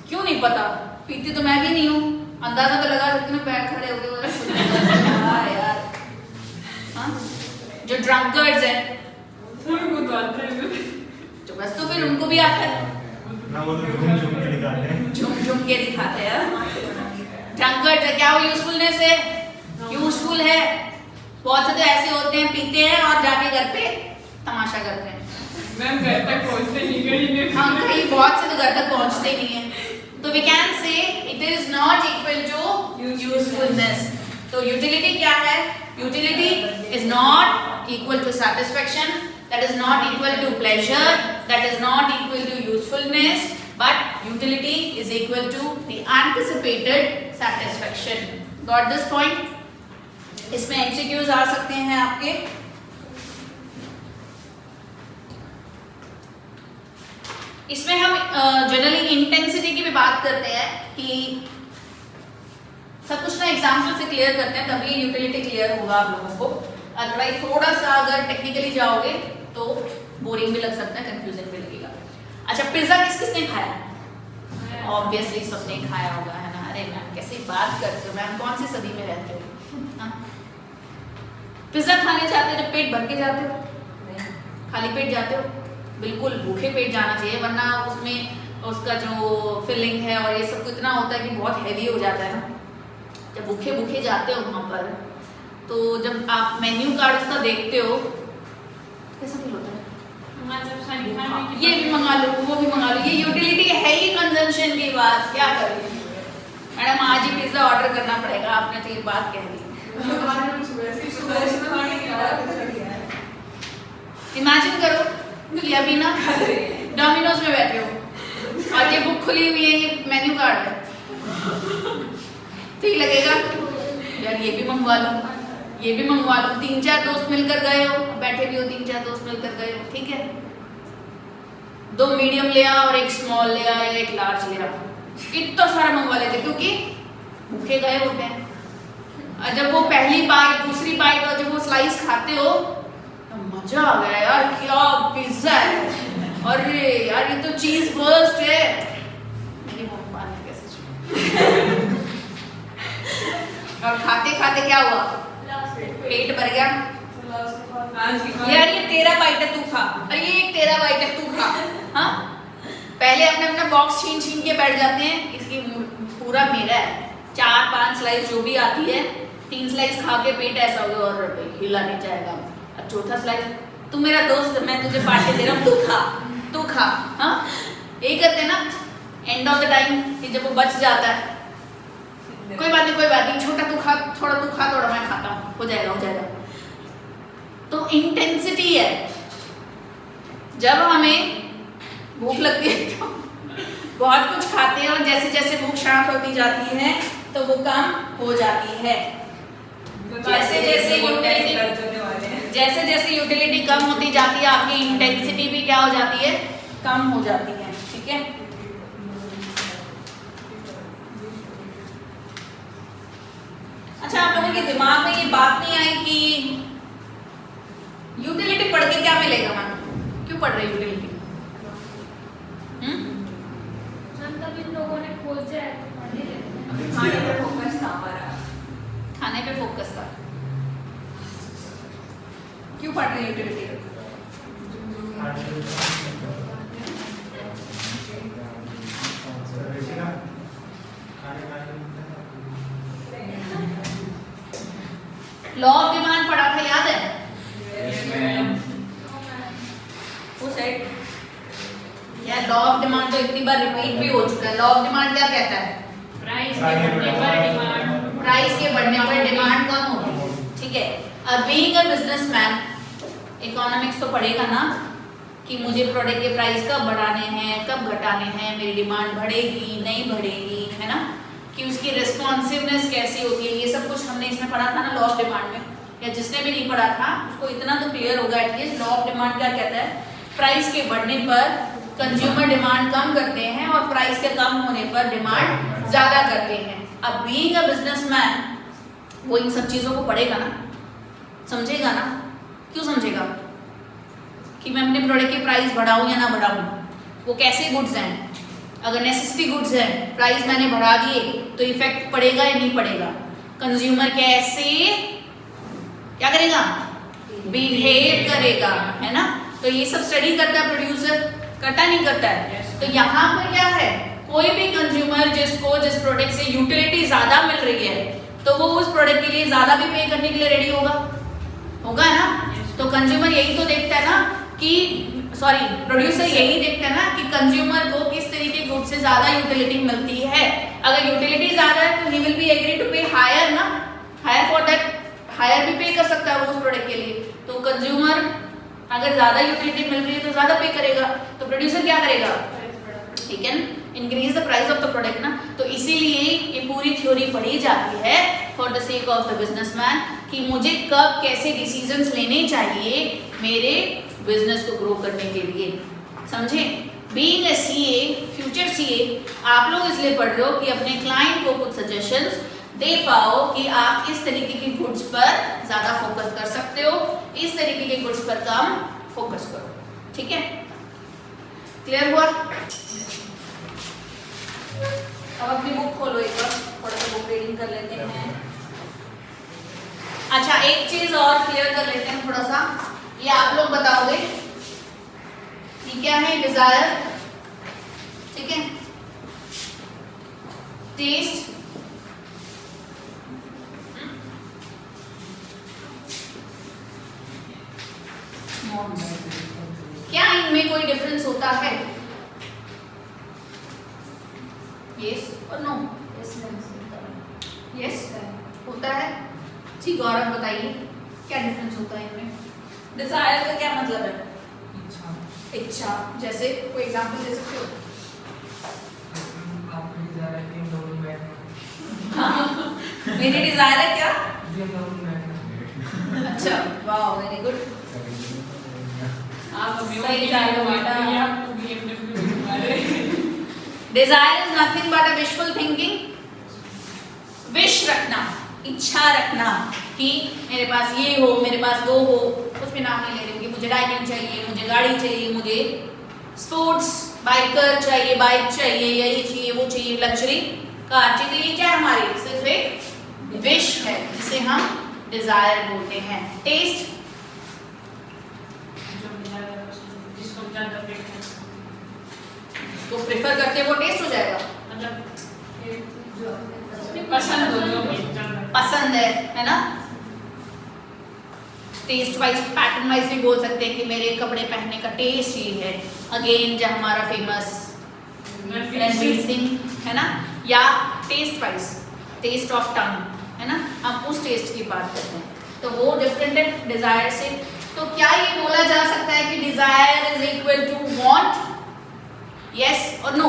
क्यों नहीं पता? पीती तो मैं भी नहीं हूँ, अंदाजा तो लगा सकती हूँ पैर खड़े हो गए। हाँ यार, हाँ जो ड्रंकर्ड्स हैं उनको तो आता है। तो बस, तो फिर उनको भी आता है, ना वो तो झूम झूम के दिखाते हैं। झुम के दिखाते हैं। ड्रंकर्ड्स है, क्या वो यूजफुलनेस है? यूजफुल है। बहुत से तो ऐसे होते हैं पीते हैं और जाके घर पे तमाशा करते हैं। मैम घर तक पहुंचते नहीं गई में हाँ, कई बहुत से तो घर तक पहुंचते ही नहीं है। तो we can say it is not equal to usefulness. तो यूटिलिटी क्या है? Utility is not equal to satisfaction, that is not equal to pleasure, that is not equal to usefulness, but utility is equal to the anticipated satisfaction. Got this point? इसमें MCQs आ सकते हैं आपके। इसमें हम generally intensity की भी बात करते हैं कि सब कुछ ना एग्जाम्पल से क्लियर करते हैं, तभी यूटिलिटी क्लियर होगा आप लोगों को। अदरवाइज थोड़ा सा अगर टेक्निकली जाओगे तो बोरिंग भी लग सकता है, कंफ्यूजन भी लगेगा। अच्छा, पिज्जा किस किसने खाया? ऑब्वियसली सबने खाया होगा, है ना? अरे मैम कैसी बात करते हो मैम, कौन सी सदी में रहते हो? हाँ? पिज्जा खाने जाते हो जब पेट भर के जाते हो? खाली पेट जाते हो? बिल्कुल भूखे पेट जाना चाहिए, वरना उसमें उसका जो फिलिंग है और ये सब इतना होता है कि बहुत हैवी हो जाता है ना। जब भूखे भूखे जाते हो वहाँ पर, तो जब आप मेन्यू कार्ड उसका देखते हो कैसा फील होता है? ये भी मंगा लो, वो भी मंगा लो। ये यूटिलिटी है ही कंजम्पशन की बात, क्या करें मैडम? आज ही पिज्जा ऑर्डर करना पड़ेगा, आपने तो ये बात कह दी। इमेजिन करो कि अभी ना डोमिनोज में बैठे हो और ये बुक खुली हुई है, ये मेन्यू कार्ड है, तो ये लगेगा यार ये भी मंगवा लो, ये भी मंगवा लो। 3-4 दोस्त मिलकर गए हो, बैठे भी हो, 3-4 दोस्त मिलकर गए हो, ठीक है? 2 मीडियम ले आओ और 1 स्मॉल ले आओ या 1 लार्ज ले आओ, इतना सारा मंगवा लेते क्योंकि भूखे गए होते हैं। और जब वो पहली बाइट, दूसरी बाइट और जब वो स्लाइस खाते हो तो मजा आ गया यार, क्या पिज्जा है, अरे यार ये तो चीज बर्स्ट है। मेरी मम्मा ने कैसे और खाते खाते क्या हुआ? पेट भर गया। यार ये तेरा बाइट है तू खा, अरे ये एक तेरा बाइट है तू खा। हाँ, पहले अपने अपना बॉक्स छीन छीन के बैठ जाते हैं, इसकी पूरा मेरा है। 4-5 स्लाइस जो भी आती है, 3 स्लाइस खा के पेट ऐसा हो गया और हिला नहीं जाएगा। अब चौथा स्लाइस, तू मेरा दोस्त, मैं तुझे पार्टी दे रहा हूँ, तू खा। हाँ, यही करते हैं ना एंड ऑफ द टाइम कि जब वो बच जाता है, कोई बात नहीं, छोटा तू खा, थोड़ा मैं खाता हूँ, हो जाएगा। तो इंटेंसिटी है, जब हमें भूख लगती है तो बहुत कुछ खाते हैं और जैसे जैसे भूख शांत होती जाती है तो वो कम हो जाती है। जैसे जैसे यूटिलिटी कम होती जाती है, आपकी इंटेंसिटी भी क्या हो जाती है? कम हो जाती है, ठीक है? अच्छा, आप लोगों के दिमाग में ये बात नहीं आई कि यूटिलिटी पढ़ के क्या मिलेगा? मैम क्यों पढ़ रहे यूटिलिटी? मतलब इन लोगों ने खोजा है तो पढ़ ही लेते हैं। खाने पे फोकस था हमारा, खाने पे फोकस था। क्यों पढ़ रहे यूटिलिटी? लॉ ऑफ डिमांड पढ़ा था, याद है? वो सेट यार, लॉ ऑफ डिमांड तो इतनी बार रिपीट भी हो चुका है। लॉ ऑफ डिमांड क्या कहता है? प्राइस के बढ़ने पर डिमांड, प्राइस के बढ़ने पर डिमांड कम होती है, ठीक है? अब बीइंग अ बिजनेसमैन, इकोनॉमिक्स तो पढ़ेगा ना कि मुझे प्रोडक्ट के प्राइस कब बढ़ाने हैं, कब घटाने हैं, मेरी डिमांड बढ़ेगी नहीं बढ़ेगी, है ना? कि उसकी रिस्पॉन्सिवनेस कैसी होती है, ये सब कुछ हमने इसमें पढ़ा था ना लॉ ऑफ डिमांड में। या जिसने भी नहीं पढ़ा था उसको इतना तो क्लियर होगा एटलीस्ट, लॉ ऑफ डिमांड क्या कहता है? प्राइस के बढ़ने पर कंज्यूमर डिमांड कम करते हैं और प्राइस के कम होने पर डिमांड ज्यादा करते हैं। अब बीइंग अ बिजनेसमैन वो इन सब चीजों को पढ़ेगा ना, समझेगा ना। क्यों समझेगा? कि मैं अपने प्रोडक्ट की प्राइस बढ़ाऊं या ना बढ़ाऊं, वो कैसे गुड्स हैं। अगर नेसेसिटी गुड्स है, प्राइस मैंने बढ़ा दिए तो इफेक्ट पड़ेगा या नहीं पड़ेगा? कंज्यूमर कैसे क्या करेगा? बिहेव करेगा, है ना? तो ये सब स्टडी करता है प्रोड्यूसर, करता नहीं करता है? तो यहाँ पर क्या है, कोई भी कंज्यूमर जिस प्रोडक्ट से यूटिलिटी ज्यादा मिल रही है तो वो उस प्रोडक्ट के लिए ज्यादा भी पे करने के लिए रेडी होगा ना? तो कंज्यूमर यही तो देखता है ना कि सॉरी प्रोड्यूसर यही देखता है ना कि कंज्यूमर को किस तरीके गुड से ज्यादा यूटिलिटी मिलती है। अगर यूटिलिटी ज्यादा है तो he will be agree to pay higher ना, हायर फॉर दैट, हायर भी पे कर सकता है वो उस प्रोडक्ट के लिए। तो कंज्यूमर अगर ज्यादा यूटिलिटी मिल रही है तो ज्यादा पे करेगा, तो प्रोड्यूसर क्या करेगा, he can increase the price of the product ना। तो इसीलिए ये पूरी थ्योरी पढ़ी जाती है for the sake of the businessman कि मुझे कब कैसे डिसीजंस लेने चाहिए मेरे बिजनेस को ग्रो करने के लिए, समझे। Being a CA, future CA, आप लोग इसलिए पढ़ रहे हो कि अपने क्लाइंट को कुछ सजेशंस दे पाओ कि आप इस तरीके की गुड्स पर ज्यादा फोकस कर सकते हो, इस तरीके के गुड्स पर कम फोकस करो, ठीक है। क्लियर हुआ? अब अपनी बुक खोलो एक बार, थोड़ा सा बुक रीडिंग कर लेते हैं। अच्छा एक चीज और क्लियर कर लेते हैं थोड़ा सा, ये आप लोग बताओगे कि क्या है डिजायर, ठीक है, टेस्ट, क्या इनमें कोई डिफरेंस होता है? यस और नो? यस होता है। जी गौरव बताइए क्या डिफरेंस होता है इनमें? डिजायर का क्या मतलब है? इच्छा। जैसे कोई एग्जांपल दे सकते हो? मेरी डिजायर है क्या? अच्छा वाह वेरी गुड, आप सही जा रहे हो बेटा। Desire is nothing but a wishful thinking, wish रखना, इच्छा रखना कि मेरे पास ये हो, मेरे पास वो हो, कुछ भी नाम नहीं ले रही हूँ कि मुझे डाइनिंग चाहिए, मुझे गाड़ी चाहिए, मुझे स्पोर्ट्स बाइकर चाहिए, बाइक चाहिए, या ये चाहिए वो चाहिए, लग्जरी कार चाहिए। ये क्या है हमारी सिर्फ एक विश है जिसे हम डिजायर बोलते हैं। टेस्ट जिसको प्रेफर करते हैं वो टेस्ट हो जाएगा, पसंद हो जो पसंद है ना। टेस्ट वाइज, पैटर्न वाइज भी बोल सकते हैं कि मेरे कपड़े पहनने का टेस्ट ये है। अगेन जो हमारा फेमस रणवीर सिंह है ना, या taste wise, taste of tongue है ना, हम उस टेस्ट की बात करते हैं, तो वो डिफरेंट है डिजायर से। तो क्या ये बोला जा सकता है कि desire is equal to want? Yes और नो?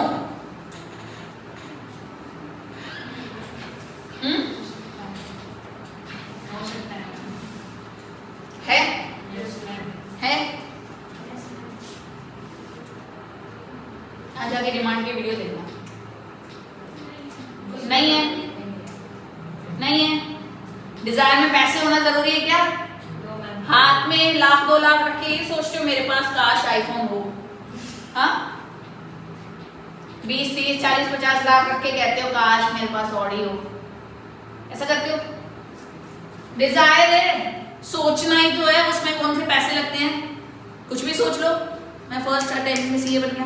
है है आज आगे डिमांड की वीडियो देखना। नहीं है, नहीं है। डिजायर में पैसे होना जरूरी है क्या? हाथ में लाख 2 लाख रख के ये सोचते हो मेरे पास काश आईफोन हो, हाँ 20 30 40 50 लाख रख के कहते हो काश मेरे पास ऑडी हो, ऐसा करते हो? डिजायर है, सोचना ही तो है, उसमें कौन से पैसे लगते हैं? कुछ भी सोच लो, मैं फर्स्ट अटेम्प्ट में सीए बन गया,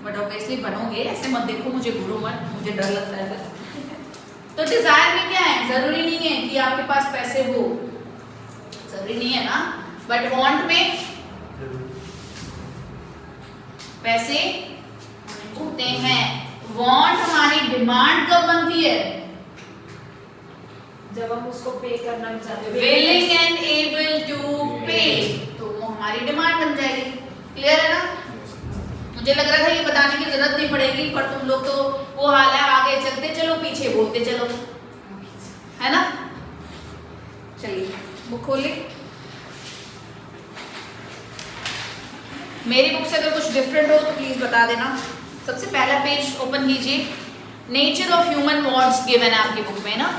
बट ऑब्वियसली बनोगे, ऐसे मत देखो मुझे, घूरो मत, मुझे डर लगता है। तो डिजायर में क्या है, जरूरी नहीं है कि आपके पास पैसे हो, जरूरी नहीं है ना, बट वांट में पैसे होते हैं। वांट हमारी डिमांड कब बनती है? जब हम उसको पे करना चाहते हैं, विलिंग एंड एबल टू पे, तो वो हमारी डिमांड बन जाएगी। क्लियर है ना? मुझे लग रहा था ये बताने की जरूरत नहीं पड़ेगी, पर तुम लोग तो वो हाल है, आगे चलते चलो पीछे बोलते चलो, है ना। चलिए बुक खोलिए। मेरी बुक से अगर कुछ डिफरेंट हो तो प्लीज बता देना। सबसे पहला पेज ओपन कीजिए, nature of human wants given है आपकी बुक में ना।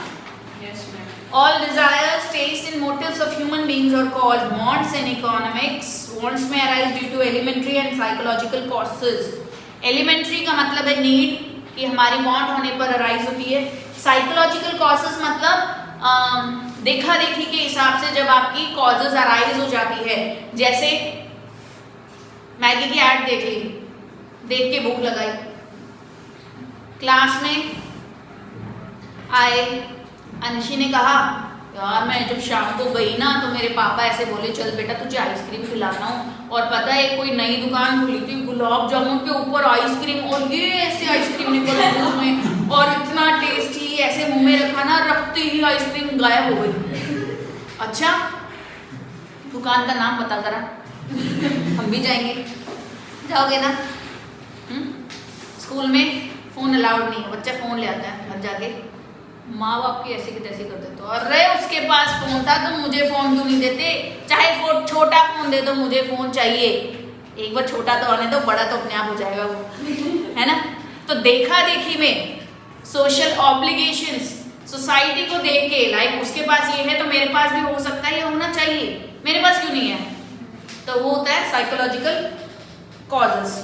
All desires, tastes and motives of human beings are called wants in economics. Wants में arise due to elementary and psychological causes. Elementary का मतलब है need, कि हमारी want होने पर arise होती है। Psychological causes मतलब देखा देखी के हिसाब से जब आपकी causes arise हो जाती है, जैसे मैगी की ad देख ली, देख के भूख लगाई, क्लास में आए, अंशी ने कहा यार मैं जब शाम को गई ना तो मेरे पापा ऐसे बोले चल बेटा तुझे आइसक्रीम खिलाता हूँ, और पता है कोई नई दुकान खुली थी गुलाब जामुन के ऊपर आइसक्रीम, और ये ऐसे आइसक्रीम निकल आई उसमें और इतना टेस्टी, ऐसे मुंह में रखा ना रखते ही आइसक्रीम गायब हो गई। अच्छा दुकान का नाम बता जरा, हम भी जाएंगे, जाओगे ना? स्कूल में फोन अलाउड नहीं है, बच्चा फोन ले आता है घर जाके, माँ बाप की ऐसे की तैसे कर देते हो, अरे उसके पास फोन था तो मुझे फोन क्यों नहीं देते, चाहे छोटा फोन दे दो मुझे फोन चाहिए, एक बार छोटा तो आने दो, बड़ा तो अपने आप हो जाएगा वो, है ना? तो देखा देखी में सोशल ऑब्लिगेशंस, सोसाइटी को देख के लाइक उसके पास ये है तो मेरे पास भी हो सकता है, ये होना चाहिए, मेरे पास क्यों नहीं है, तो वो होता है psychological causes.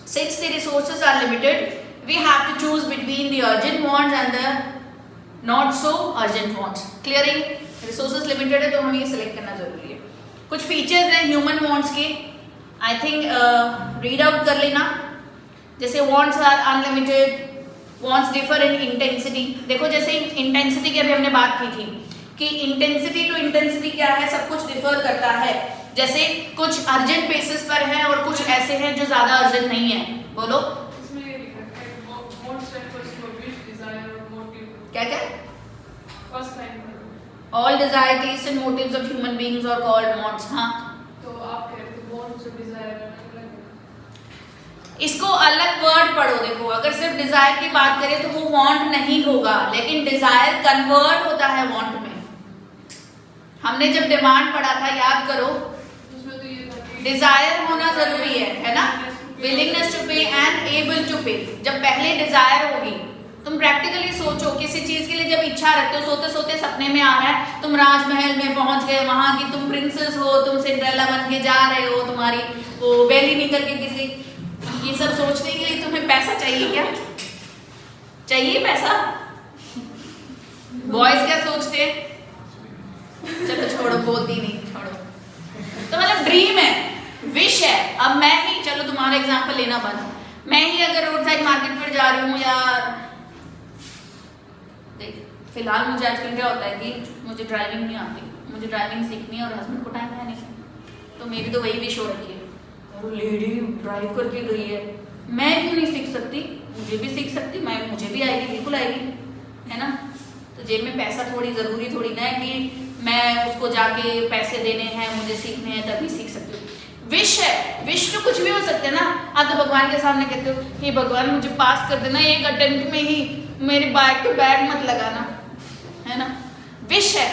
Since the resources are limited, we have to choose between the urgent wants and the not so urgent wants. Clearing? Resources limited है तो हमें ये select करना जरूरी है। कुछ features हैं human wants के, I think read out कर लेना। जैसे wants are unlimited, wants differ in intensity। देखो जैसे intensity की अभी हमने बात की थी कि intensity to intensity क्या है, सब कुछ differ करता है। जैसे कुछ अर्जेंट बेसिस पर है और कुछ ऐसे हैं जो ज्यादा अर्जेंट नहीं है। बोलो इसमें ये लिखा है wants refers to a wish, desire or motive। क्या क्या? फर्स्ट लाइन पर All desire, taste and motives of human beings are called wants। हाँ तो आप कहते हो wants और desire अलग है। इसको अलग वर्ड पढ़ो। देखो अगर सिर्फ डिजायर की बात करें तो वो वांट नहीं होगा, लेकिन डिजायर कन्वर्ट होता है वांट में। हमने जब डिमांड पढ़ा था याद करो, उसमें तो ये था कि डिजायर होना जरूरी है ना, विलिंगनेस टू पे एंड एबल टू पे। जब पहले डिजायर होगी, तुम प्रैक्टिकली सोचो किसी चीज के लिए जब इच्छा रखते हो, सोते सोते सपने में आ रहा है तुम राजमहल में पहुंच गए, वहां की तुम प्रिंसेस हो, तुम सिंड्रेला बन के जा रहे हो, तुम्हारी वो बेली निकल के किसी, ये सब सोचने के लिए तुम्हें पैसा चाहिए क्या? चाहिए पैसा? बॉयज क्या सोचते हैं? चलो छोड़ो, बोलती नहीं, छोड़ो। तो मतलब ड्रीम है, विश है। अब मैं ही, चलो तुम्हारा एग्जांपल लेना बंद, मैं ही अगर रोड साइड मार्केट पर जा रही हूँ यार, देख फिलहाल मुझे आजकल क्या होता है कि मुझे ड्राइविंग नहीं आती, मुझे ड्राइविंग सीखनी है और हस्बैंड को टाइम है नहीं, तो मेरी तो वही विश हो रखी है, और लेडी ड्राइव करके गई है, मैं क्यों नहीं सीख सकती? मुझे भी सीख सकती, मैं मुझे भी आएगी, बिल्कुल आएगी, है ना? तो जेब में पैसा थोड़ी जरूरी थोड़ी ना है कि मैं उसको जाके पैसे देने हैं, मुझे सीखने हैं तभी सीख सकती हूँ। विश है, विश तो कुछ भी हो सकता है ना। आप तो भगवान के सामने कहते हो कि भगवान मुझे पास कर देना, एक अटेम्प्ट में ही मेरी बैग टू बैग मत लगाना, है ना? विश है,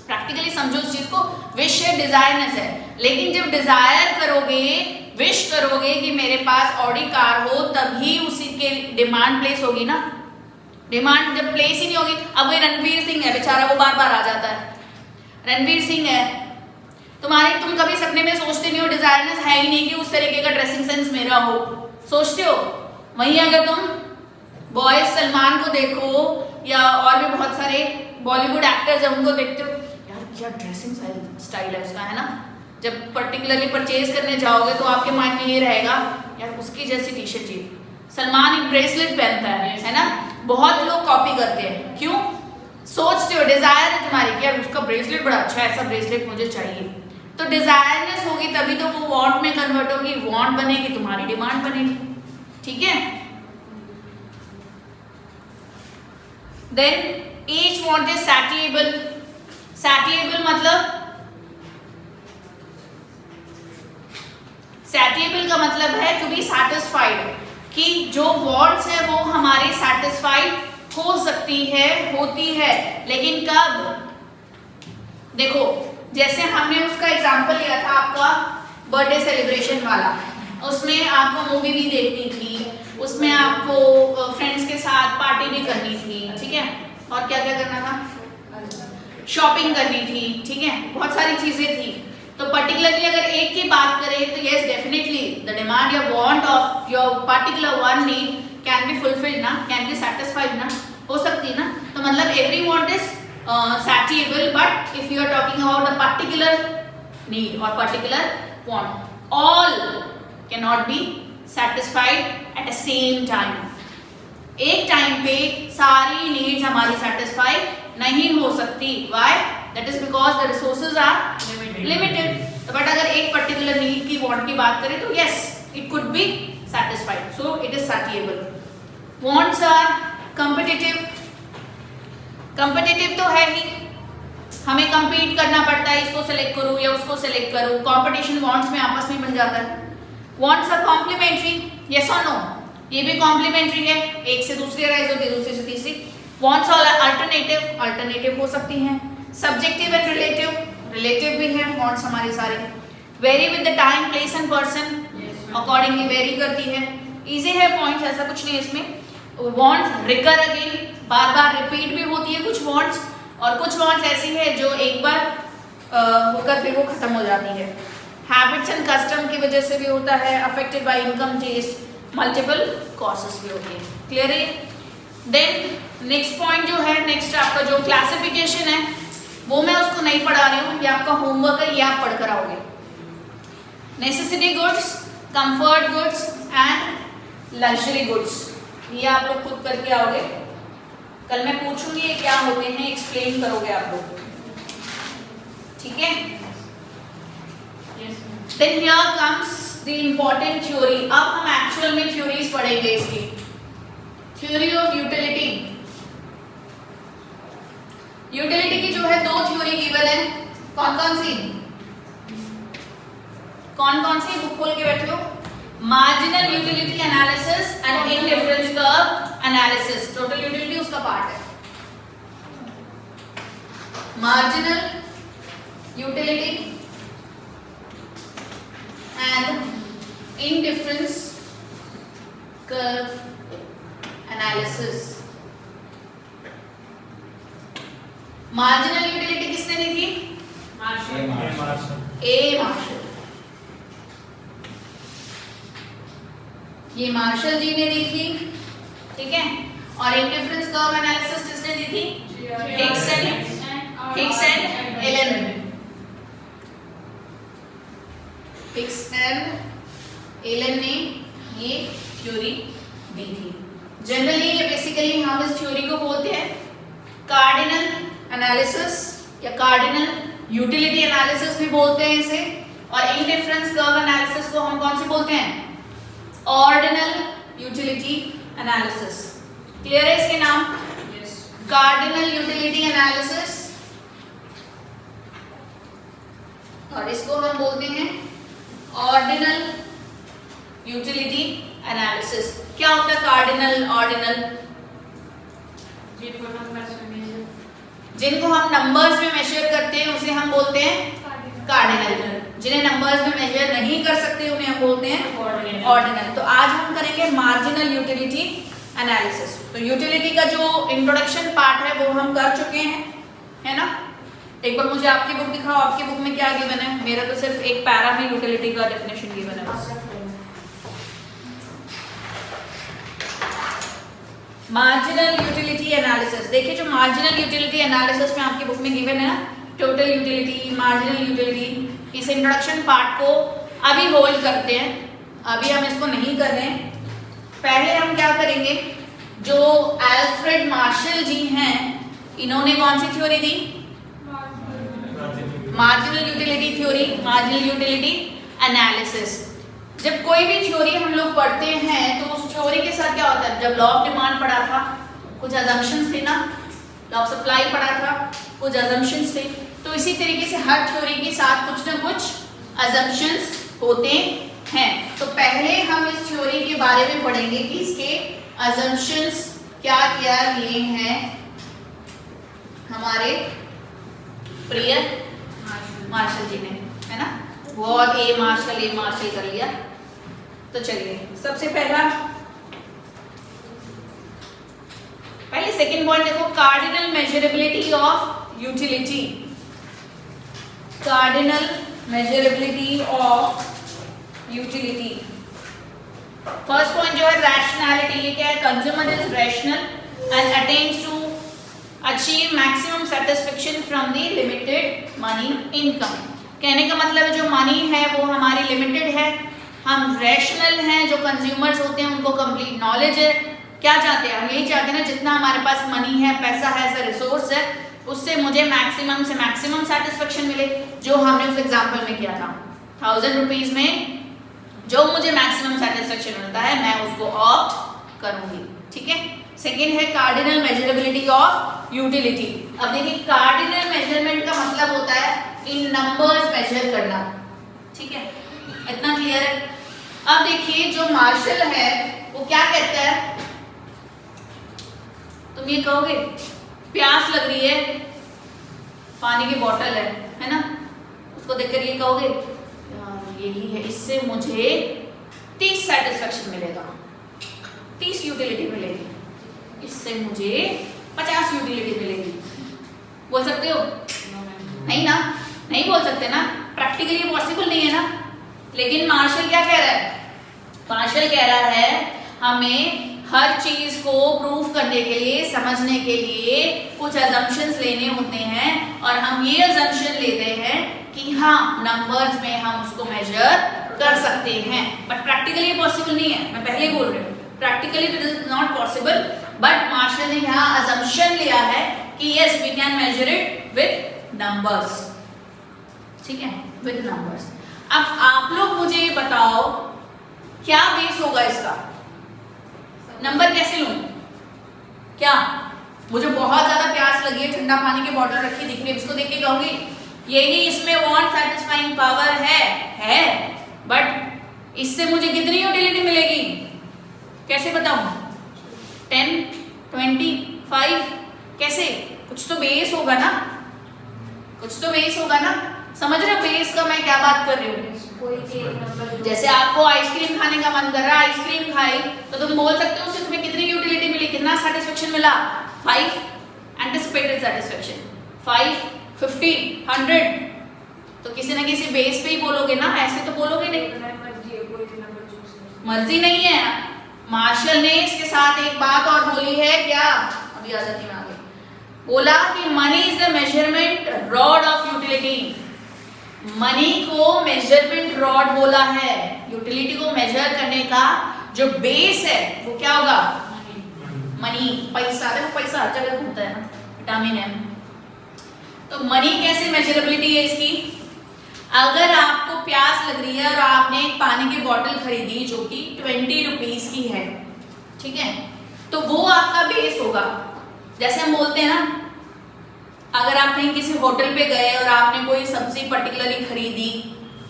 प्रैक्टिकली समझो उस चीज को, विश है, डिजायरनेस है। लेकिन जब डिजायर करोगे, विश करोगे कि मेरे पास ऑडी कार हो, तभी उसी के डिमांड प्लेस होगी ना। डिमांड जब प्लेस ही नहीं होगी, अब वही रणवीर सिंह है बेचारा, वो बार बार आ जाता है, रणवीर सिंह है, तुम कभी सपने में सोचते नहीं हो, डिजायरनेस है ही नहीं कि उस तरीके का ड्रेसिंग सेंस मेरा हो, सोचते हो? वहीं अगर तुम बॉयज सलमान को देखो या और भी बहुत सारे बॉलीवुड एक्टर्स हैं उनको देखते हो, यार क्या ड्रेसिंग स्टाइल है उसका, है ना? जब पर्टिकुलरली परचेज करने जाओगे तो आपके माइंड में ये रहेगा यार उसकी जैसी टी शर्ट चाहिए। सलमान एक ब्रेसलेट पहनता है ना? बहुत लोग कॉपी करते हैं, क्यों? सोचते हो, डिजायर है तुम्हारी कि यार उसका ब्रेसलेट बड़ा अच्छा है, ऐसा ब्रेसलेट मुझे चाहिए। तो डिजायरनेस होगी तभी तो वो वांट में कन्वर्ट होगी, वांट बनेगी, तुम्हारी डिमांड बनेगी, ठीक है? Then each want is satiable. Satiable मतलब, सैटिएबल का मतलब है टू बी सैटिस्फाइड, कि जो वांट्स है वो हमारी सैटिस्फाइड हो सकती है, होती है, लेकिन कब? देखो जैसे हमने उसका एग्जांपल लिया था आपका बर्थडे सेलिब्रेशन वाला, उसमें आपको मूवी भी देखनी थी, उसमें आपको फ्रेंड्स के साथ पार्टी भी करनी थी, ठीक है? और क्या क्या करना था? शॉपिंग करनी थी, ठीक है? बहुत सारी चीजें थी। तो पर्टिकुलरली अगर एक की बात करें तो यस डेफिनेटली द डिमांड या want of your particular one need can be fulfilled ना, कैन बी सैटिस्फाइड ना, हो सकती है ना? तो मतलब every want is satiable, but if you are talking about a particular need और particular want, all can not be satisfied at the same time. एक टाइम पे सारी नीड्स हमारी सैटिस्फाई नहीं हो सकती. Why? That is because the resources are limited. But अगर एक पर्टिकुलर नीड की वांट की बात करें तो yes it could be satisfied. So it is satiable. Wants are competitive. Competitive तो है ही, हमें compete करना पड़ता है, इसको select करूँ या उसको select करूँ. Competition wants में आपस में बन जाता है. Wants are complementary. Yes or no? ये भी complementary है, एक से दूसरी arise होती है, दूसरी से तीसरी. Wants are alternative. Alternative हो सकती हैं. Subjective and relative. Relative भी हैं wants हमारे सारे. Vary with the time, place and person. Accordingly very करती है. इजी है पॉइंट्स, ऐसा कुछ नहीं है इसमें. वांट्स रिकर अगेन, बार बार रिपीट भी होती है कुछ वांट्स, और कुछ वांट्स ऐसी है जो एक बार होकर फिर वो खत्म हो जाती है. हैबिट्स एंड कस्टम की वजह से भी होता है. Affected by income, taste, multiple causes भी होती है. क्लियर है? देन नेक्स्ट पॉइंट जो है, नेक्स्ट आपका जो क्लासिफिकेशन है वो मैं उसको नहीं पढ़ा रही हूँ, ये आपका होमवर्क है, ये आप पढ़ कर आओगे. Necessity goods, comfort goods and luxury goods, ये आप लोग खुद करके आओगे. कल मैं पूछूंगी ये क्या होते हैं, एक्सप्लेन करोगे आप लोग. ठीक है? Then here comes the important theory. अब हम एक्चुअल में थ्योरीज पढ़ेंगे इसकी. Theory of utility. यूटिलिटी की जो है दो थ्योरी गिवन है. कौन कौन सी? कौन कौन सी बुक खोल के बैठे हो? Marginal utility analysis and indifference curve analysis. Total utility उसका पार्ट है. Marginal utility and indifference curve analysis. Marginal utility किसने दी थी? ए मार्शल. ये मार्शल जी ने दी थी. ठीक है? और इंडिफरेंस कर्व एनालिसिस किसने दी थी? Hicks and Allen. Hicks and Allen ने ये थ्योरी दी थी. जनरली ये बेसिकली हम इस थ्योरी को बोलते हैं कार्डिनल एनालिसिस या कार्डिनल यूटिलिटी एनालिसिस भी बोलते हैं इसे. और इंडिफरेंस कर्व एनालिसिस को हम कौन से बोलते हैं? Ordinal utility analysis. क्लियर है इसके नाम? कार्डिनल यूटिलिटी एनालिसिस, और इसको हम बोलते हैं ऑर्डिनल यूटिलिटी एनालिसिस. क्या होता है कार्डिनल, ऑर्डिनल? जिनको हम नंबर्स में मेजर करते हैं उसे हम बोलते हैं कार्डिनल. जिन्हें नंबर्स में मेजर नहीं कर सकते उन्हें हम बोलते हैं ऑर्डिनल. तो आज हम करेंगे मार्जिनल यूटिलिटी एनालिसिस. तो यूटिलिटी का जो इंट्रोडक्शन पार्ट है वो हम कर चुके हैं, है ना? एक बार मुझे आपकी बुक दिखाओ, आपकी बुक में क्या गिवन है? मेरा तो सिर्फ एक पैरा में यूटिलिटी का डेफिनेशन गिवन है बस. Marginal utility analysis. देखिए जो मार्जिनल यूटिलिटी एनालिसिस में आपकी बुक में गिवन है ना, टोटल यूटिलिटी, मार्जिनल यूटिलिटी, इस इंट्रोडक्शन पार्ट को अभी होल्ड करते हैं. अभी हम इसको नहीं कर रहे हैं. पहले हम क्या करेंगे, जो अल्फ्रेड मार्शल जी हैं इन्होंने कौन सी थ्योरी दी? Marginal utility theory, marginal utility analysis. जब कोई भी थ्योरी हम लोग पढ़ते हैं तो उस थ्योरी के साथ क्या होता है? जब लॉ ऑफ डिमांड पढ़ा था कुछ अजम्पशंस थे ना, लॉ ऑफ सप्लाई पढ़ा था कुछ अजम्पशंस थे. तो इसी तरीके से हर थ्योरी के साथ कुछ ना कुछ अजम्पशंस होते हैं. तो पहले हम इस थ्योरी के बारे में पढ़ेंगे कि इसके अजम्पशंस क्या क्या लिए हैं हमारे प्रिय मार्शल जी ने, है ना? वो और ए मार्शल कर लिया. तो चलिए सबसे पहले सेकंड पॉइंट देखो, cardinal measurability of utility. Cardinal measurability of utility. First point जो है रैशनैलिटी. ये क्या है? Consumer is rational and attempts to achieve maximum satisfaction from the limited money income. कहने का मतलब है जो मनी है वो हमारी लिमिटेड है, हम रैशनल हैं, जो कंज्यूमर्स होते हैं उनको कंप्लीट नॉलेज है क्या चाहते हैं हम? यही चाहते हैं ना, जितना हमारे पास मनी है, पैसा है, ऐसा रिसोर्स है, उससे मुझे मैक्सिमम से मैक्सिमम सेटिस्फेक्शन मिले, जो हमने उस एग्जाम्पल में किया था। 1000 रुपीज में जो मुझे मैक्सिमम सेटिस्फेक्शन मिलता है मैं उसको ऑप्ट करूंगी। ठीक है। सेकेंड है कार्डिनल मेजरेबिलिटी ऑफ यूटिलिटी। अब देखिए कार्डिनल मेजरमेंट का मतलब होता है इन नंबर्स मेजर करना। ठीक है, इतना क्लियर है। अब देखिए जो मार्शल है वो क्या कहता है, तुम ये कहोगे प्यास लग रही है, पानी की बोतल है ना, उसको देखकर ये कहोगे यार यही है, इससे मुझे 30 सेटिस्फेक्शन मिलेगा, 30 यूटिलिटी मिलेगी, इससे मुझे 50 यूटिलिटी मिलेगी। बोल सकते हो? नहीं ना, नहीं बोल सकते ना, प्रैक्टिकली पॉसिबल नहीं है ना। लेकिन मार्शल क्या कह रहा है? मार्शल कह रहा है हमें हर चीज को प्रूफ करने के लिए, समझने के लिए कुछ अजम्पशंस लेने होते हैं, और हम ये अजम्पशन लेते हैं कि हाँ नंबर्स में हम उसको मेजर कर सकते हैं, बट प्रैक्टिकली पॉसिबल नहीं है। मैं पहले बोल रही हूँ practically this is not possible, but Marshall ने यहाँ अजम्पशन लिया है कि yes we can measure it with numbers. ठीक है, विद नंबर्स। अब आप लोग मुझे ये बताओ क्या बेस होगा इसका? नंबर कैसे लूं? क्या मुझे बहुत ज्यादा प्यास लगी है, ठंडा पानी की बोतल रखी दिख रही है, इसको देख के कहूंगी यही इसमें वांट सेटिस्फाइंग पावर है, बट इससे मुझे कितनी यूटिलिटी मिलेगी कैसे बताऊं? 10, 20, 5 कैसे? कुछ तो बेस होगा ना, कुछ तो बेस होगा ना। समझ रहे हो बेस का मैं क्या बात कर रही हूँ? कोई एक नंबर जैसे आपको आइसक्रीम खाने का मन कर रहा है, आइसक्रीम खाई तो तुम बोल सकते हो उससे तुम्हें कितनी यूटिलिटी मिली, कितना सेटिस्फेक्शन मिला? 5 एंटिसिपेटेड सेटिस्फेक्शन, 5, 50, 100। तो किसी ना किसी बेस पे ही बोलोगे ना, ऐसे तो बोलोगे नहीं। मर्जी है, कोई भी नंबर चूज कर। मर्जी नहीं है। मार्शल ने इसके साथ एक बात और बोली है, क्या अभी आ जाती मैं आगे, बोला कि money is the measurement rod of utility. Money को मेजरमेंट रॉड बोला है, यूटिलिटी को मेजर करने का जो बेस है वो क्या होगा? मनी, पैसा। देखो पैसा हर जगह घूमता है ना, विटामिन है। तो मनी कैसे मेजरेबिलिटी है इसकी? अगर आपको प्यास लग रही है और आपने एक पानी की बोतल खरीदी जो कि 20 रुपीज की है, ठीक है, तो वो आपका बेस होगा। जैसे हम बोलते हैं ना, अगर आप कहीं किसी होटल पे गए और आपने कोई सब्जी पर्टिकुलरली खरीदी,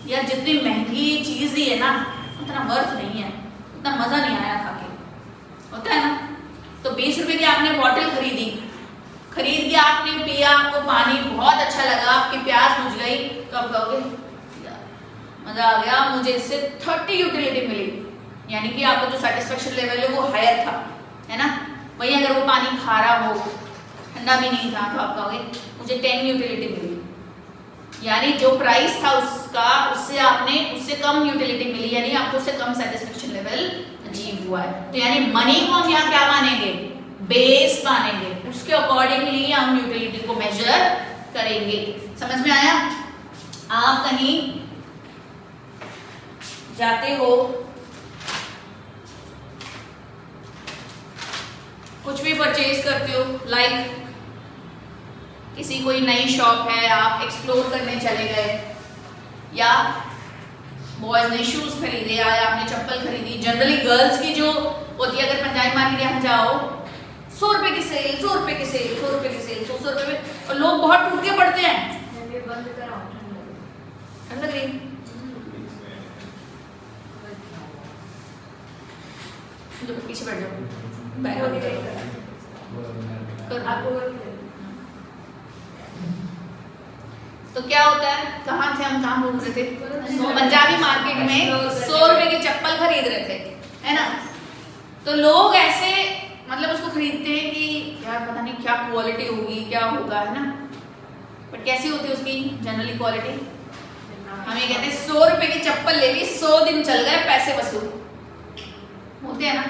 या जितनी महंगी चीज दी है ना उतना वर्थ नहीं है, उतना मजा नहीं आया खा के, होता है ना। तो 20 रुपए की आपने बॉटल खरीदी, खरीद के आपने पिया, आपको पानी बहुत अच्छा लगा, आपकी प्यास बुझ गई, तो आप कहोगे मजा आ गया, मुझे इससे 30 यूटिलिटी मिली, यानी कि आपको जो सेटिस्फेक्शन लेवल है वो हायर था, है ना। वही अगर वो पानी खारा हो, ठंडा भी नहीं था, तो आप कहोगे मुझे 10 यूटिलिटी मिली, यानी जो प्राइस था उसका उससे आपने उससे कम यूटिलिटी मिली, यानी आपको उससे कम सेटिस्फेक्शन लेवल अचीव हुआ है। तो यानी मनी को हम यहाँ क्या मानेंगे? बेस मानेंगे, उसके अकॉर्डिंगली हम यूटिलिटी को मेजर करेंगे। समझ में आया? आप कहीं जाते हो, कुछ भी परचेज करते हो, लाइक किसी कोई नई शॉप है, आप एक्सप्लोर करने चले गए, या बॉयज ने शूज खरीदे, या आपने चप्पल खरीदी। जनरली गर्ल्स की जो होती है, अगर पंजाबी मार्केट यहाँ जाओ, 100 रुपए की सेल, 100 रुपए की सेल, 100 रुपए की सेल, 100 रुपए में, और लोग बहुत टूट के पड़ते हैं। बंद कराओ, ठंड लग रही, पीछे बैठ जाओ, बैग तो क्या होता है, कहाँ थे हम, कहाँ घूम रहे थे? पंजाबी मार्केट में 100 रुपए की चप्पल खरीद रहे थे, है ना। तो लोग ऐसे मतलब उसको खरीदते हैं कि यार पता नहीं क्या क्वालिटी होगी, क्या होगा, है ना। बट कैसी होती है उसकी जनरली क्वालिटी? हम ये कहते हैं 100 रुपए की चप्पल ले ली, 100 दिन चल गए, पैसे वसूल। बोलते हैं ना,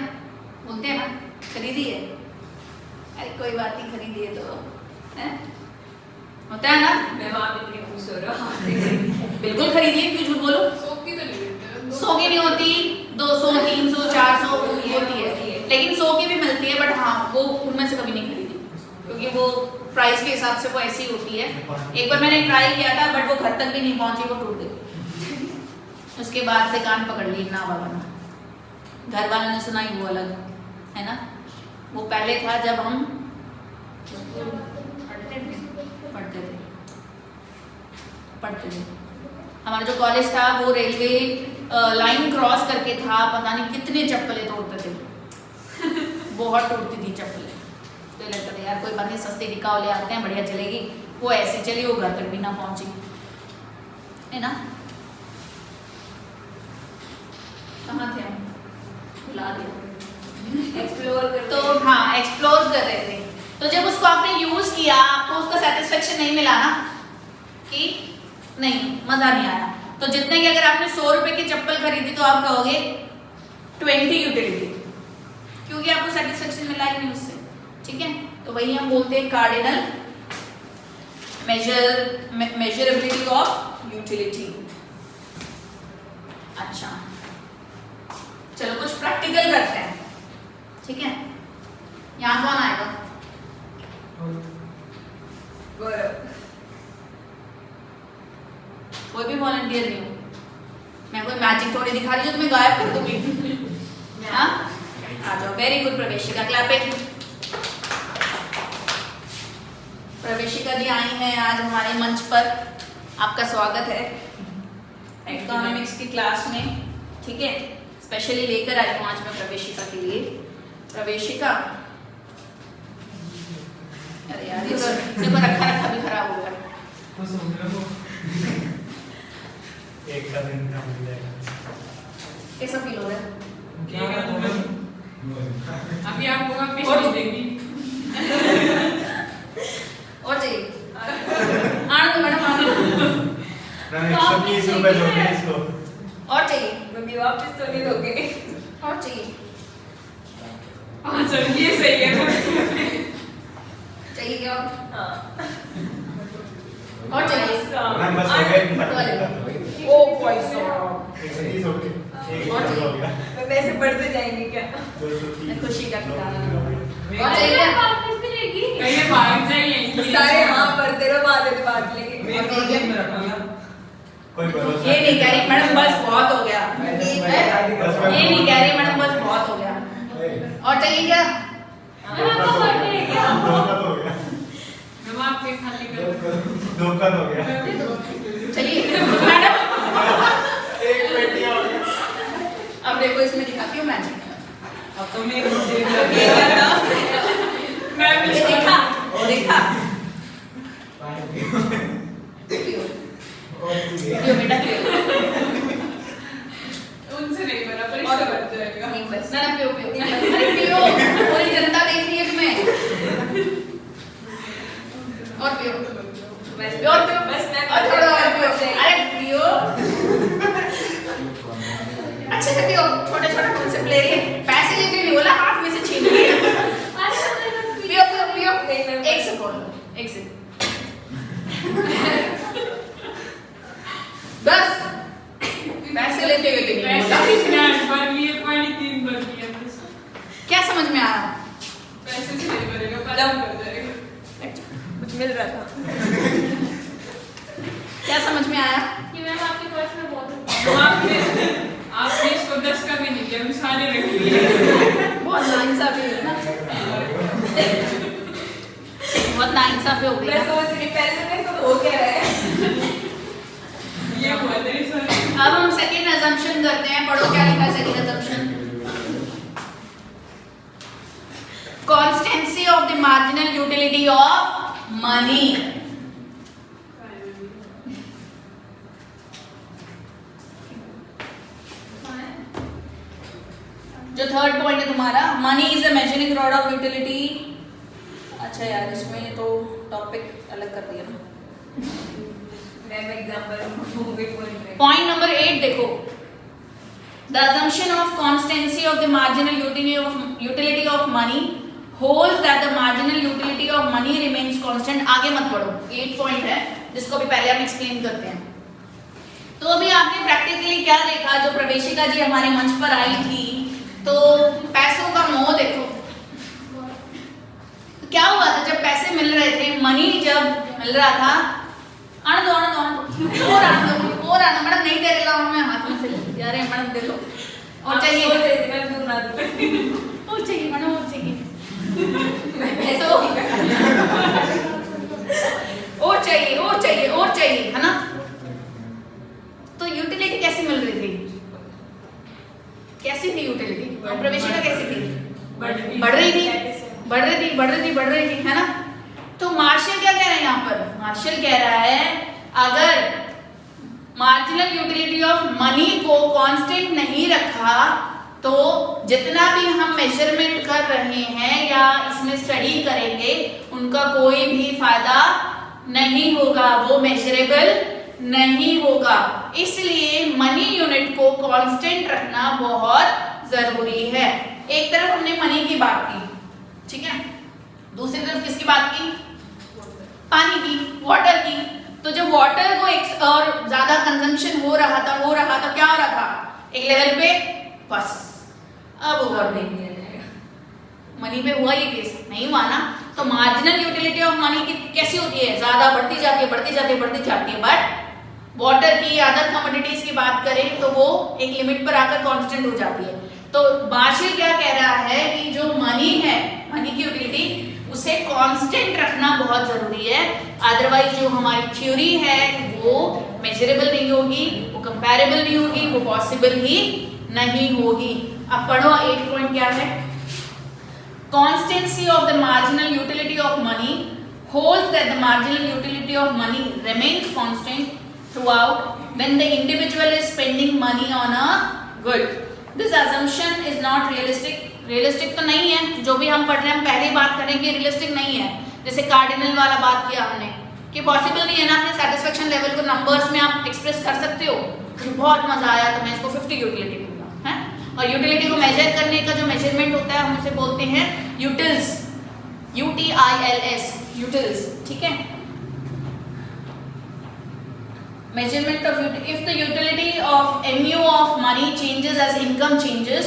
बोलते हैं ना, खरीदी है, अरे कोई बात नहीं, खरीदी है तो है? होता है ना। मैं वहां इतनी खुश हो रहा हूँ। बिल्कुल खरीदिए, क्यों झूठ बोलो? 100 की तो नहीं देते, 100 की नहीं होती, 200, 300, 400 होती है, लेकिन 100 की भी मिलती है, बट हाँ वो उनमें से कभी नहीं खरीदी क्योंकि वो प्राइस के हिसाब से वो ऐसी होती है। एक बार मैंने ट्राई किया था बट वो घर तक भी नहीं पहुंची, वो टूट गई। उसके बाद से कान पकड़ ली ना बाबा ना, घर वालों ने सुना ही वो अलग है ना। वो पहले था जब हम पढ़ते थे। हमारा जो कॉलेज था वो रेलवे लाइन क्रॉस करके था, पता नहीं कितने चप्पलें तोड़ते थे बहुत टूटती थी चप्पलें। तो लगता था यार कोई बात नहीं, सस्ती टिकाऊ ले आते हैं, बढ़िया चलेगी। वो ऐसी चली, वो घर तक भी ना पहुंची है ना। कहाँ थे हम, भुला दिया। एक्सप्लोर कर तो हाँ एक्सप्लोर कर रहे थे। तो जब उसको आपने यूज किया, आपको उसका सेटिस्फेक्शन नहीं मिला ना, कि नहीं मजा नहीं आया, तो जितने की अगर आपने 100 रुपए की चप्पल खरीदी तो आप कहोगे 20 यूटिलिटी, क्योंकि आपको सेटिस्फेक्शन मिला ही नहीं उससे। ठीक है, तो वही हम बोलते हैं कार्डिनल मेजरेबिलिटी ऑफ यूटिलिटी। अच्छा चलो कुछ प्रैक्टिकल करते हैं। ठीक है, यहाँ कौन आएगा? कोई भी वॉलंटियर नहीं हो, मैं कोई मैजिक थोड़ी दिखा रही जो तुम्हें गायब कर दूंगी। हाँ आ जाओ, वेरी गुड प्रवेशिका, क्लैपिंग। प्रवेशिका जी आई हैं आज हमारे मंच पर, आपका स्वागत है इकोनॉमिक्स की क्लास में। ठीक है, स्पेशली लेकर आई हूँ आज मैं प्रवेशिका के लिए। प्रवेशिका, अरे यार ये तो रखा रखा भी खराब हो गया। एक का दिन का मिल जाएगा। कैसा फील हो रहा है? अभी आपको मैं पिछली देगी। और चाहिए? आना तो मैडम आना। 120 रुपए दोगे इसको। और चाहिए? मम्मी वापस तो नहीं दोगे। और चाहिए? हाँ सर ये सही है। चाहिए क्या? हाँ और चाहिए? मैम बस हो गया। ओ भाई साहब, 130 हो गए। एक और हो गया। तो पैसे बढ़ते जाएंगे क्या? 230। खुशी का ठिकाना नहीं। और चाहिए? वापस भी लेगी। कहीं भाग जाइए। सारे हाँ भरते रहो, बाद बात लेंगे। कोई भरोसा ये नहीं कह रही मैडम बस बहुत हो गया, ये नहीं कह रही मैडम बस बहुत हो गया। और चाहिए क्या? धोखा तो हो गया। मैं आपके खाली कर धोखा तो हो गया। चलिए मैडम, एक पेटी हो गया। अब देखो इसमें दिखाती हूँ मैजिक। अब तो मैं ये क्या था? मैं भी ये देखा, देखा पियो बेटा पियो। उनसे नहीं बना, पर इससे बच जाएगा। नहीं बस ना पियो पियो, अरे पियो, पूरी जनता देख रही है तुम्हें। और पियो, बस पियो और पियो, बस मैं और थोड़ा और पियो, अरे पियो। अच्छे से पियो, छोटे छोटे कॉन्सेप्ट ले रही है, पैसे लेके नहीं बोला, हाथ में से छीन लिया। पियो पियो पियो, एक सेकंड, एक सेकंड। बस पैसे लेते हुए तो नहीं पैसे बोला। किसने आज भर लिए, पानी 3 भर लिया बस। क्या समझ में आ रहा? पैसे से नहीं भरेगा, पलम कर जाएगा। कुछ मिल रहा था। क्या समझ में आया? कि मैम आपके पास में बहुत आपने इसको 10 का भी नहीं दिया, हम सारे रख लिए। बहुत नाइंसाफी है ना, बहुत नाइंसाफी हो गई मैं ना। सोच रही पहले में तो हो क्या रहा है। ये हुआ तेरे साथ। अब हम सेकंड assumption करते हैं, पढ़ो क्या लिखा है second assumption। Constancy of the marginal utility of money। जो थर्ड पॉइंट है तुम्हारा, money is a measuring rod of utility. अच्छा यार इसमें तो टॉपिक अलग कर दिया ना। मैं एग्जांपल मूवी बोल रही पॉइंट नंबर 8 देखो, the assumption of constancy of the marginal utility of money holds that the marginal utility of money remains constant। आगे मत पढ़ो, 8 पॉइंट है जिसको भी पहले हम एक्सप्लेन करते हैं। तो अभी आपने प्रैक्टिकली क्या देखा, जो प्रवेशिका जी हमारे मंच पर आई थी तो पैसों का मोह देखो, तो क्या हुआ था जब पैसे मिल रहे थे, मनी जब मिल रहा था, आने दो और आने मैडम नहीं दे रहे ला मैं हाथ में से ले रहे मैडम दे दो और चाहिए मैं दूर ना दूं और चाहिए मैडम और चाहिए और चाहिए है ना। तो यूटिलिटी कैसी मिल रही थी, कैसी थी यूटिलिटी, प्रवेशिका कैसी थी, बढ़ रही थी है ना। तो मार्शल क्या कह रहे हैं यहाँ पर, मार्शल कह रहा है अगर मार्जिनल यूटिलिटी ऑफ मनी को कांस्टेंट नहीं रखा तो जितना भी हम मेजरमेंट कर रहे हैं या इसमें स्टडी करेंगे उनका कोई भी फायदा नहीं होगा, वो मेजरेबल नहीं होगा। इसलिए मनी यूनिट को कांस्टेंट रखना बहुत जरूरी है। एक तरफ हमने मनी की बात की, ठीक है, दूसरी तरफ किसकी बात की, पानी की, वाटर की। तो जब वाटर को एक और ज्यादा कंजम्पशन हो रहा था क्या हो रहा था, एक लेवल पे बस अब ओवर नहीं मनी पे हुआ ये केस नहीं हुआ ना। तो मार्जिनल यूटिलिटी ऑफ मनी की कैसी होती है, ज्यादा बढ़ती जाती है। बट वाटर की अदर कमोडिटीज की बात करें तो वो एक लिमिट पर आकर कांस्टेंट हो जाती है। तो मार्शल क्या कह रहा है कि जो मनी है, मनी की यूटिलिटी उसे कांस्टेंट रखना बहुत जरूरी है, अदरवाइज जो हमारी थ्योरी है वो मेजरेबल नहीं होगी, वो कंपैरेबल नहीं होगी, वो पॉसिबल ही नहीं होगी। अब पढ़ो 8 पॉइंट क्या है, constancy of the marginal utility of money holds that the marginal utility of money remains constant throughout when the individual is spending money on a good. This assumption is not realistic. Realistic तो नहीं है, जो भी हम पढ़ रहे हैं हम पहले ही बात करें कि रियलिस्टिक नहीं है। जैसे कार्डिनल वाला बात किया हमने कि पॉसिबल नहीं है ना, अपने सेटिस्फेक्शन लेवल को नंबर्स में आप एक्सप्रेस कर सकते हो, मुझे बहुत मजा आया तो मैं इसको 50 यूटिलिटी दूंगा है। और यूटिलिटी को मेजर करने का जो मेजरमेंट होता है हम उसे बोलते हैं यूटिल्स, UTILS, यूटिल्स, ठीक है। Measurement of if the utility of MU of money changes as income changes,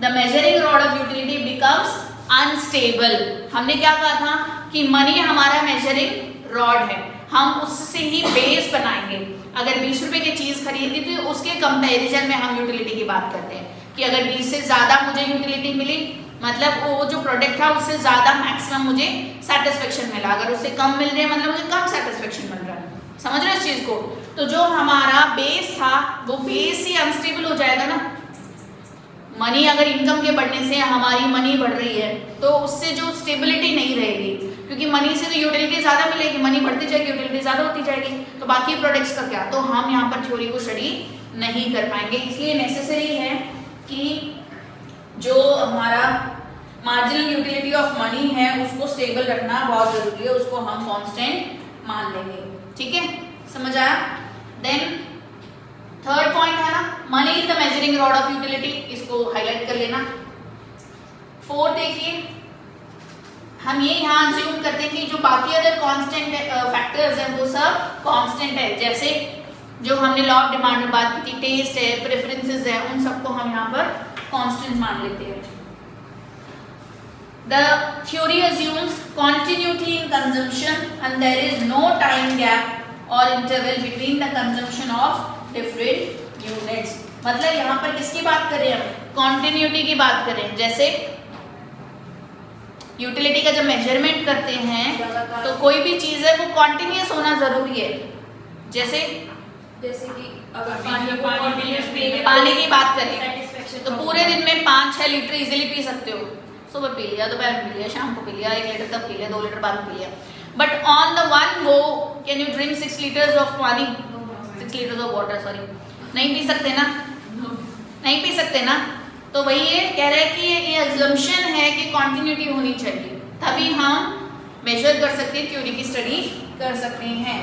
the measuring rod of utility becomes unstable. हमने क्या कहा था कि मनी हमारा मेजरिंग रॉड है, हम उससे ही बेस बनाएंगे। अगर 20 रुपए की चीज खरीदी तो उसके कंपैरिजन में हम यूटिलिटी की बात करते हैं कि अगर 20 से ज्यादा मुझे यूटिलिटी मिली मतलब वो जो प्रोडक्ट था उससे ज्यादा मैक्सिमम मुझे सेटिस्फेक्शन मिला, अगर उससे कम मिल रही है मतलब मुझे कम सेटिस्फेक्शन मिल रहा है। समझ रहे हो इस चीज को। तो जो हमारा बेस था वो बेस ही अनस्टेबल हो जाएगा ना। मनी अगर इनकम के बढ़ने से हमारी मनी बढ़ रही है तो उससे जो स्टेबिलिटी नहीं रहेगी, क्योंकि मनी से तो यूटिलिटी ज्यादा मिलेगी, मनी बढ़ती जाएगी, यूटिलिटी ज्यादा होती जाएगी, तो बाकी प्रोडक्ट्स का क्या, तो हम यहाँ पर थ्योरी को स्टडी नहीं कर पाएंगे। इसलिए नेसेसरी है कि जो हमारा मार्जिनल यूटिलिटी ऑफ मनी है उसको स्टेबल रखना बहुत जरूरी है, उसको हम कांस्टेंट मान लेंगे, ठीक है, समझ आया। देन थर्ड पॉइंट है ना, money is the measuring rod of utility, इसको हाईलाइट कर लेना। फोर्थ देखिए, हम ये यहाँ अज्यूम करते हैं कि जो बाकी अदर कांस्टेंट फैक्टर्स हैं वो सब कांस्टेंट है, जैसे जो हमने लॉ ऑफ डिमांड में बात की थी, टेस्ट है, प्रेफरेंसेस है, उन सबको हम यहाँ पर कांस्टेंट मान लेते हैं। The theory assumes continuity in consumption and there is no time gap or interval between the consumption of different units. मतलब यहाँ पर किसकी बात करें हम, कॉन्टिन्यूटी की बात करें। जैसे यूटिलिटी का जब मेजरमेंट करते हैं तो कोई भी चीज है वो कॉन्टिन्यूस होना जरूरी है। जैसे कि अगर पानी की बात करें तो पूरे दिन में 5-6 लीटर इजीली पी सकते हो, सुबह पी लिया, दोपहर में पी लिया, शाम को पी लिया, 1 लीटर तक पी लिया, 2 लीटर बाद पी लिया। But on the one go can you drink 6 litres of पानी, 6 लीटर्स ऑफ वाटर, सॉरी, नहीं पी सकते ना, नहीं पी सकते ना। तो वही ये कह रहे हैं कि ये अजम्पशन है कि कंटिन्यूटी होनी चाहिए, तभी हम मेजर कर सकते हैं, थ्योरी की स्टडी कर सकते हैं।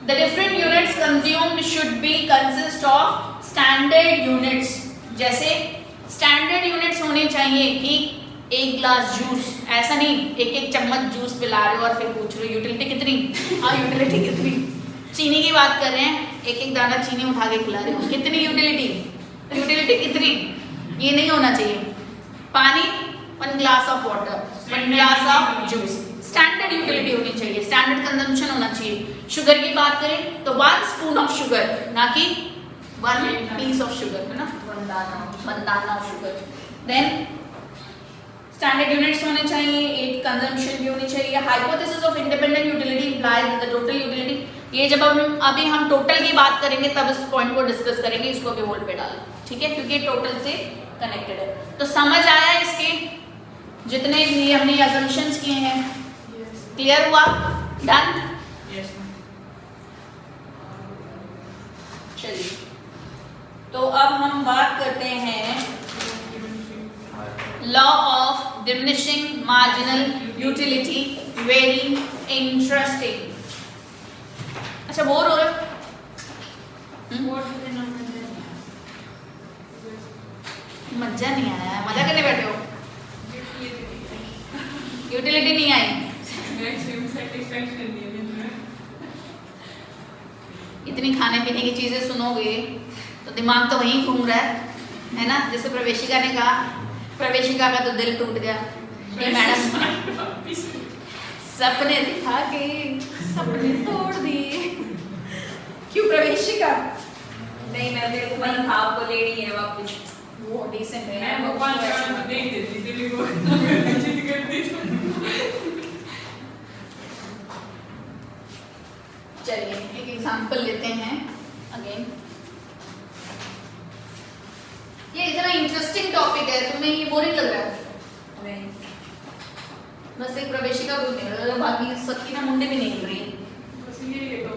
The different units consumed should be consist of standard units. जैसे स्टैंडर्ड यूनिट्स होने चाहिए कि 1 ग्लास जूस, ऐसा नहीं 1-1 चम्मच जूस पिला रहे हो और फिर पूछ रहे हो यूटिलिटी कितनी, हाँ यूटिलिटी कितनी। चीनी की बात कर रहे हैं, 1-1 दाना चीनी उठा के खिला रहे हो, कितनी यूटिलिटी, यूटिलिटी कितनी, ये नहीं होना चाहिए। पानी 1 glass of water, 1 glass of juice, standard utility होनी चाहिए, स्टैंडर्ड कंजम्पशन होना चाहिए। शुगर की बात करें तो 1 स्पून ऑफ शुगर, ना कि 1 पीस ऑफ शुगर, है ना, 1 दाना of sugar. Then standard units होने चाहिए, 8 कंजम्पशन भी होनी चाहिए। Hypothesis of independent utility implies the total utility, ये जब अभी हम टोटल की बात करेंगे तब इस पॉइंट को डिस्कस करेंगे, इसको भी होल्ड पे डालें, ठीक है, क्योंकि टोटल से कनेक्टेड है। तो समझ आया इसके जितने भी हमने असम्पशंस किए हैं, क्लियर हुआ, डन। चलिए तो अब हम बात करते हैं law of diminishing marginal utility, very interesting. अच्छा बोर हो रहे मजा नहीं आया, मजा करने बैठे हो, यूटिलिटी नहीं आई, इतनी खाने पीने की चीजें सुनोगे तो दिमाग तो वहीं घूम रहा है ना। जैसे प्रवेशिका ने कहा, प्रवेशिका का तो दिल टूट गया, ये मैडम सपने दिखा के सपने तोड़ दिए। क्यों प्रवेशिका? नहीं मैं मेरे को मन था, आपको लेडी है वापस, वो डिसेंट है, मैं वो भगवान उसको का ऐसे- देख देती दिल्ली को जिद करती चलिए एक एग्जांपल लेते हैं अगेन। ये इतना इंटरेस्टिंग टॉपिक है, तुम्हें ये बोरिंग लग रहा है? नहीं बस एक प्रवेशिका को मिल रहा है, बाकी सबकी ना मुंडे भी नहीं हिल रही। बस ये है तो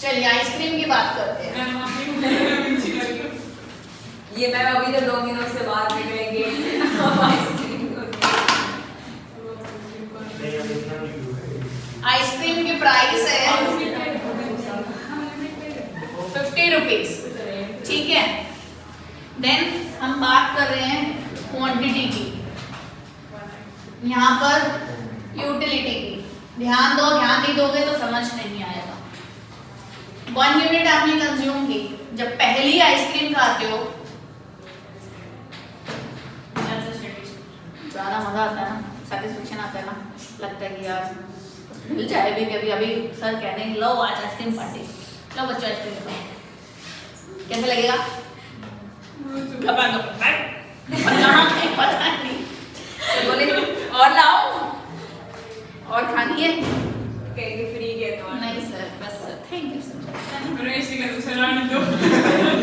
चलिए आइसक्रीम की बात करते हैं। मैं मम्मी अच्छी लगी ये मैं अभी तो डोमिनो से बाहर निकलेंगे आइसक्रीम नहीं अब इतना नहीं हुआ। आइसक्रीम की प्राइस है 50 रुपीज, ठीक है। देन हम बात कर रहे हैं क्वांटिटी की, यहाँ पर यूटिलिटी की। ध्यान दो, ध्यान नहीं दोगे तो समझ नहीं आएगा। 1 यूनिट आपने कंज्यूम की, जब पहली आइसक्रीम खाते हो ज़्यादा मज़ा आता है ना, सेटिस्फेक्शन आता है ना, लगता है कि यार मिल जाए भी। अभी अभी सर कह रहे हैं लो आज आइसक्रीम पार्टी, लो बच्चों आइसक्रीम खाओ, कैसे लगेगा? पता नहीं तो बोले और लाओ, और खानी है? कहेंगे फ्री के तो नहीं सर, बस सर, थैंक यू सर। रेसी का दूसरा राउंड दो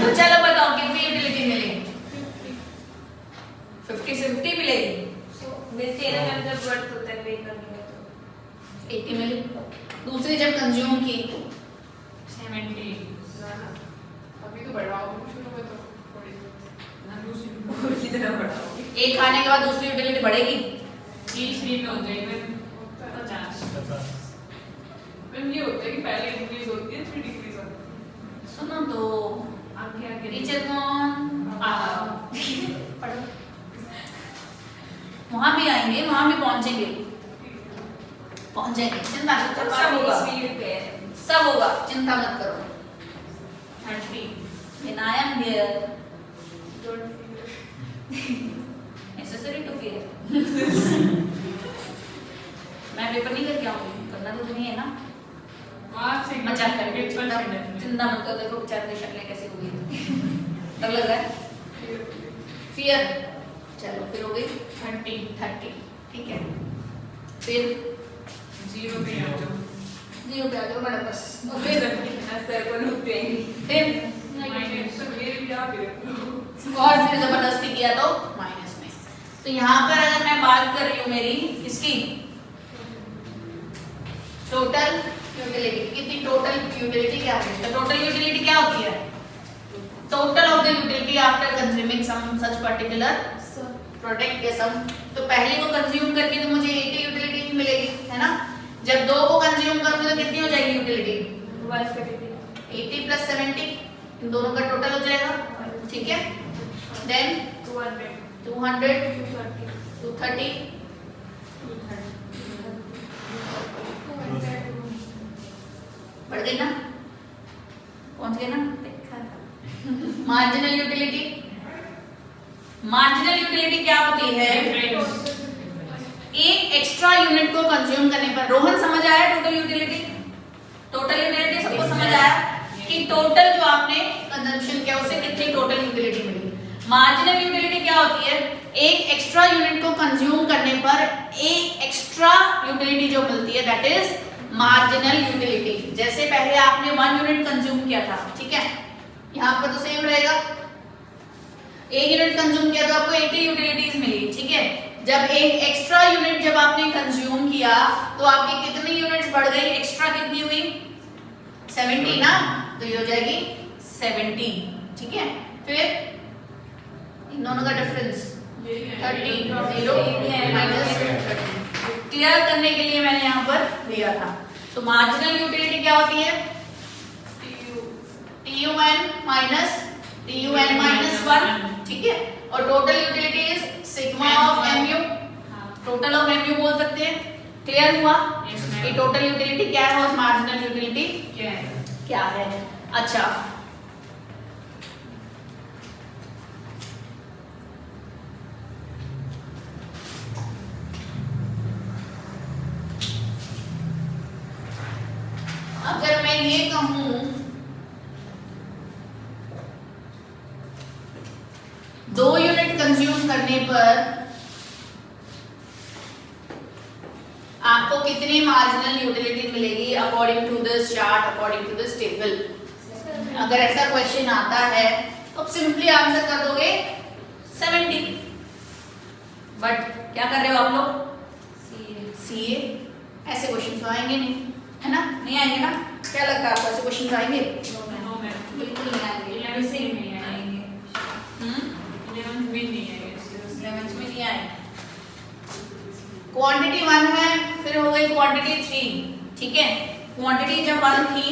तो चलो बताओ कितनी यूटिलिटी मिलेगी? 50 से 50 मिलेगी, मिलती है ना, जब वर्थ होता है पे करने में तो 80 मिली। दूसरी जब कंज्यूम की 70 अभी तो बढ़ाओ शुरू में तो थोड़ी ना दूसरी कितना बढ़ाओगे? एक खाने के बाद दूसरी यूटिलिटी बढ़ेगी। 30 में हो जाएगा 50 मैम ये होता है कि पहले इंक्रीज होती है फिर डिक्रीज होती है। सुनो तो आगे आगे टीचर कौन? पढ़ो। वहाँ भी आएंगे, वहाँ भी पहुँचेंगे, पहुँचेंगे, चिंता मत करो, सब होगा, 20 रुपए है सब होगा, चिंता मत करो। 30 and I am here, necessary to fear। मैं पेपर नहीं करके आऊँगी, करना तो तुम्हें है ना। वहाँ से मजाक करके पेपर चिंता से चिंता मत करो, देखो बेचारे की शक्लें कैसी हो गई, डर लग रहा है, फियर। चलो फिर हो गई 30, ठीक है। फिर 0 पे आ जाओ 0 पे आ जाओ मैडम बस। और फिर सर को लुटेंगे फिर माइनस मेरे भी आप ही रख लो। और फिर जबरदस्ती किया तो माइनस में। तो यहाँ पर अगर मैं बात कर रही हूँ मेरी इसकी टोटल यूटिलिटी, कितनी टोटल यूटिलिटी क्या होती है? तो टोटल यूटिलिटी क्या होती है? Total of the utility after consuming some such particular product या सम। तो पहले को कंज्यूम करके तो मुझे 80 यूटिलिटी ही मिलेगी, है ना। जब 2 को कंज्यूम करूंगी तो कितनी हो जाएगी यूटिलिटी? 80 प्लस 70, इन दोनों का टोटल हो जाएगा, ठीक है। देन 200 230 बढ़ गई ना। गए ना? मार्जिनल यूटिलिटी, मार्जिनल यूटिलिटी क्या होती है? एक एक्स्ट्रा यूनिट को कंज्यूम करने पर, रोहन समझ आया टोटल यूटिलिटी? टोटल यूटिलिटी सबको समझ आया कि टोटल जो आपने कंजम्पशन किया उससे कितनी टोटल यूटिलिटी मिली। मार्जिनल यूटिलिटी क्या होती है? एक एक्स्ट्रा यूनिट को कंज्यूम करने पर एक एक्स्ट्रा यूटिलिटी जो मिलती है दैट इज मार्जिनल यूटिलिटी। जैसे पहले आपने 1 यूनिट कंज्यूम किया था, ठीक है, यहाँ पर तो सेम रहेगा, 1 यूनिट कंज्यूम किया तो आपको 80 यूटिलिटीज मिली, ठीक है। जब एक एक्स्ट्रा यूनिट जब आपने कंज्यूम किया तो आपकी कितनी यूनिट्स बढ़ गई? एक्स्ट्रा कितनी हुई? 70 ना, तो ये हो जाएगी 70, ठीक है। फिर इन दोनों का डिफरेंस 30, 0 माइनस 30। क्लियर करने के लिए मैंने यहाँ पर लिया था। तो मार्जिनल यूटिलिटी क्या होती है? TUN माइनस 1, ठीक है। और total utility is sigma of MU, total of MU बोल सकते हैं। क्लियर हुआ कि टोटल यूटिलिटी क्या है और मार्जिनल यूटिलिटी क्या है? अच्छा, अगर मैं ये कहूं 2 यूनिट कंज्यूम करने पर आपको कितनी मार्जिनल यूटिलिटी मिलेगी according to this chart, according to this table? अगर ऐसा क्वेश्चन आता है तो सिंपली आंसर कर दोगे 70। बट क्या कर रहे हो आप लोग? सीए। ऐसे क्वेश्चन तो आएंगे नहीं, है ना? नहीं आएंगे ना? क्या लगता है आपको ऐसे क्वेश्चन आएंगे? बिल्कुल नहीं आएंगे। 11th में नहीं आएंगे। 11th में नहीं आएंगे। 11th में नहीं आएंगे। क्वांटिटी 1 है, फिर हो गई क्वांटिटी 3, ठीक है। क्वांटिटी जब 1 थी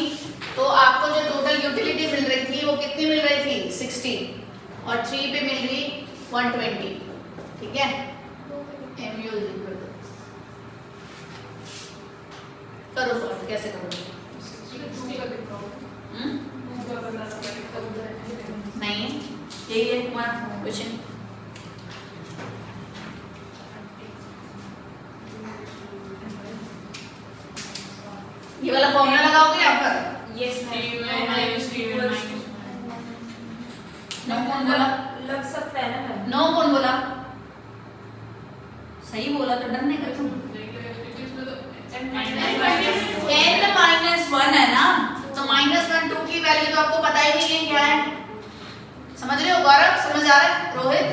तो आपको जो टोटल यूटिलिटी मिल रही थी वो कितनी मिल रही थी? 60, और 3 पे मिल रही 120, ठीक है। MU इज इक्वल टू, करो सॉल्व, कैसे करोगे? नहीं, यही है तुम्हारा क्वेश्चन। ये वाला फॉर्मूला लगाओगे यहाँ पर? Yes TUN minus TUN minus no कौन बोला? लग सकता है ना मैम? नो कौन बोला? सही बोला तो डरने का तुम। n माइनस 1 है ना, तो -1 2 की वैल्यू तो आपको पता ही नहीं है क्या है। समझ रहे हो गौरव? समझ आ रहा है रोहित?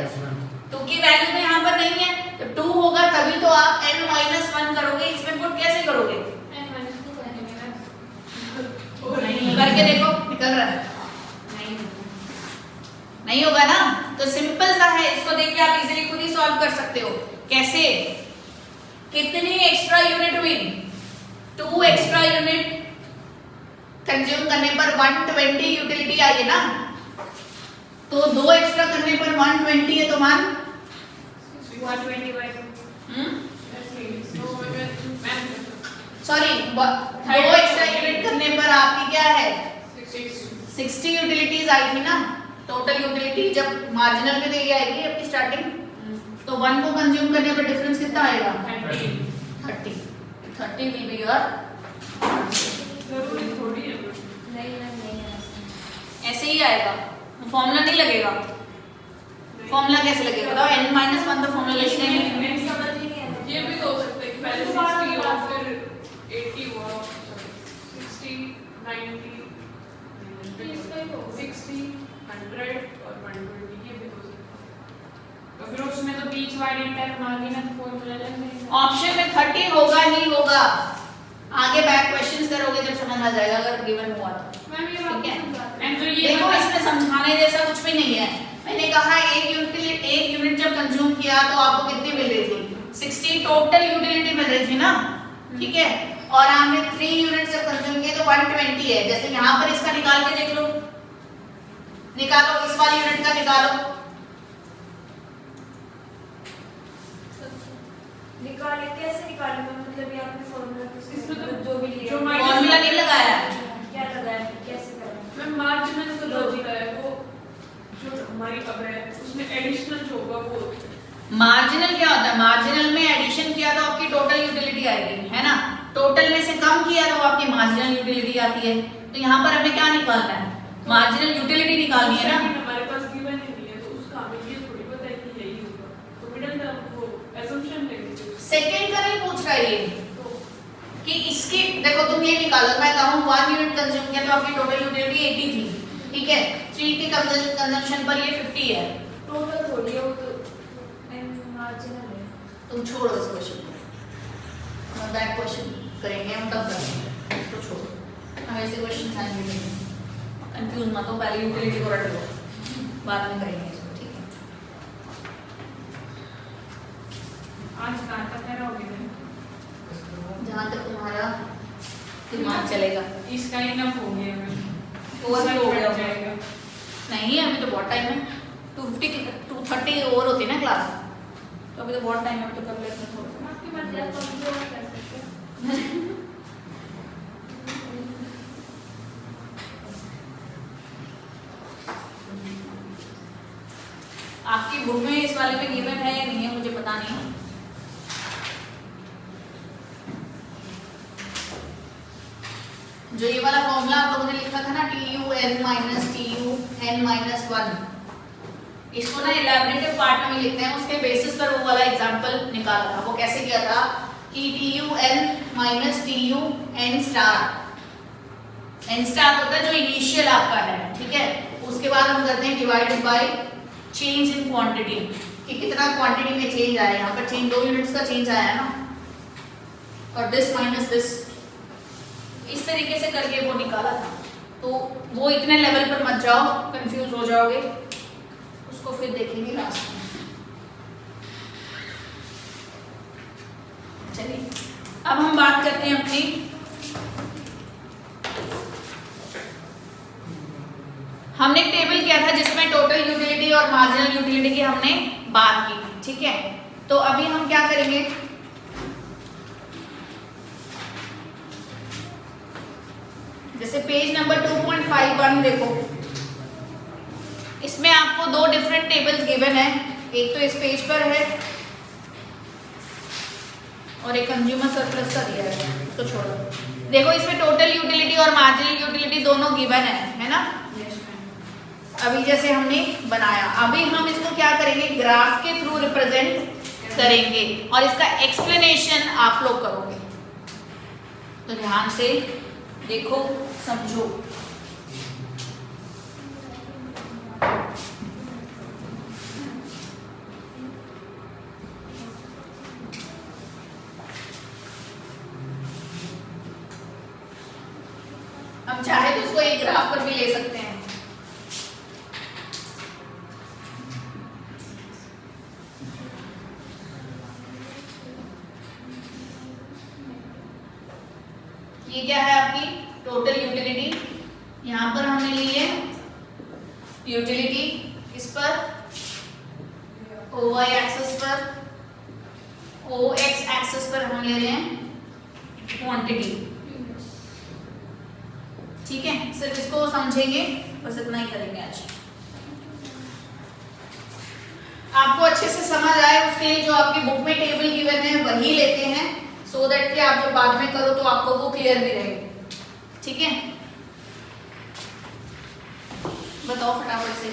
2 की वैल्यू तो यहाँ पर नहीं है, जब 2 होगा तभी तो आप n-1 करोगे। इसमें पुट कैसे करोगे? करके देखो, निकल रहा है? नहीं होगा ना। तो सिंपल सा है, इसको देख के आप इजीली खुद ही सॉल्व कर सकते हो। कैसे? कितनी एक्स्ट्रा यूनिट हुई? 2 एक्स्ट्रा यूनिट कंज्यूम करने पर 120 यूटिलिटी आई है ना, तो 2 एक्स्ट्रा करने पर 120 है तो 120/2 सॉरी 2 एक्स्ट्रा यूनिट करने पर आपकी क्या है? 60 यूटिलिटीज आई थी ना। टोटल यूटिलिटी जब मार्जिनल में दी आएगी आपकी स्टार्टिंग, तो 1 को कंज्यूम करने पर डिफरेंस कितना आएगा? 30 विल बी योर। जरूरी थोड़ी है। ऐसे ही आएगा, फॉर्मूला नहीं लगेगा। फॉर्मूला कैसे लगेगा बताओ? n-1 तो फॉर्मूला लिखते हैं। समझ ही नहीं आता। ये भी तो हो सकता है कि पहले 60 हुआ फिर 80 हुआ, 60 90 60 100 और 120, ये भी तो हो सकता है। तो फिर उसमें तो बीच वाली टर्म आ गई ना, तो फॉर्मूला लेंगे। ऑप्शन में 30 होगा ही होगा। आगे बैक क्वेश्चंस करोगे जब समझ आ जाएगा, अगर गिवन हुआ तो। मैम ये ठीक है। एंड जो ये देखो इसमें समझाने जैसा कुछ भी नहीं है। मैंने कहा एक यूनिट जब कंज्यूम किया तो आपको कितनी मिल रही थी? 60 टोटल यूटिलिटी मिल रही थी ना, ठीक है। और आपने 3 यूनिट जब कंज्यूम किए तो 120 है। जैसे यहाँ पर इसका निकाल के देख लो, निकालो इस वाली यूनिट का निकालो। निकाले कैसे निकाले मैम? मतलब ये आपने फॉर्मूला इसमें तो जो भी लिया जो फॉर्मूला नहीं लगाया, क्या लगाया, कैसे करें? मैं मार्जिन कम किया तो आपकी मार्जिनल यूटिलिटी आती है। तो यहाँ पर हमें क्या निकालना है, मार्जिनल यूटिलिटी निकालनी है ना। हमारे पास गिवन ही नहीं है तो उसका हमें ये थोड़ी पता है कि यही होगा, तो मिडिल टर्म को assumption लेंगे। सेकेंड का नहीं पूछ रहा है ये कि इसकी, देखो तुम ये निकालो, मैं कहूँ 1 यूनिट कंज्यूम किया तो आपकी टोटल यूटिलिटी 80 थी, ठीक है, 3 के कंजम्पशन पर ये 50 है। टोटल थोड़ी है वो तो मार्जिनल है। तुम छोड़ो इस क्वेश्चन को, हम बैक क्वेश्चन करेंगे, हम तब करेंगे, इसको छोड़ो, हम ऐसे क्वेश्चन आएंगे नहीं, कंफ्यूज मत हो, पहले यूटिलिटी को रट लो, बाद में करेंगे इसको, ठीक है। आज कहाँ तक है रहोगे? जहाँ तक तुम्हारा दिमाग चलेगा। इसका इनफ हो गया हमें। और भी हो गया होगा। जाएगा। नहीं अभी तो बहुत टाइम है, 230 और होती है ना क्लास, तो अभी तो बहुत टाइम है, अभी तो कर लेते हैं थोड़ा सा। आपकी मर्जी, आप कभी भी और कर सकते हैं। आपकी बुक में इस वाले में गिवन है या नहीं है मुझे पता नहीं। जो ये वाला फॉर्मूला आप लोगों ने लिखा था ना TUN माइनस TUN माइनस 1, इसको ना इलैबोरेटिव पार्ट में लिखते हैं, उसके बेसिस पर वो वाला एग्जांपल निकाला था। वो कैसे किया था कि TUN minus TUN star, n star होता है जो इनिशियल आपका है, ठीक है, उसके बाद हम करते हैं divided by change in quantity, कि कितना क्वांटिटी में चेंज आया, यहाँ पर चेंज 2 यूनिट्स का चेंज आया है ना, और दिस माइनस दिस, इस तरीके से करके वो निकाला था। तो वो इतने लेवल पर मत जाओ, कंफ्यूज हो जाओगे, उसको फिर देखेंगे लास्ट में। चलिए अब हम बात करते हैं अपनी हमने एक टेबल किया था जिसमें टोटल यूटिलिटी और मार्जिनल यूटिलिटी की हमने बात की, ठीक है। तो अभी हम क्या करेंगे, जैसे पेज नंबर 2.51 देखो, इसमें आपको 2 डिफरेंट टेबल्स गिवन है, एक तो इस पेज पर है और एक कंज्यूमर सरप्लस का दिया है, उसको छोड़ो। देखो इसमें टोटल यूटिलिटी और मार्जिनल यूटिलिटी दोनों गिवन है ना। अभी जैसे हमने बनाया, अभी हम इसको क्या करेंगे, ग्राफ के थ्रू रिप्रेजेंट करेंगे और इसका एक्सप्लेनेशन आप लोग करोगे, तो ध्यान से देखो समझो। हम चाहे तो इसको एक ग्राफ पर भी ले सकते हैं। ये क्या है आपकी टोटल यूटिलिटी, यहाँ पर हमने ली है यूटिलिटी, इस पर OY एक्सिस पर, OX एक्सिस पर हम ले रहे हैं क्वांटिटी, ठीक है। सिर्फ इसको समझेंगे, बस इतना ही करेंगे आज। आपको अच्छे से समझ आए उसके लिए जो आपकी बुक में टेबल गिवन है वही लेते हैं, सो दैट कि आप जब बाद में करो तो आपको वो क्लियर भी रहे, ठीक है। बताओ फटाफट से।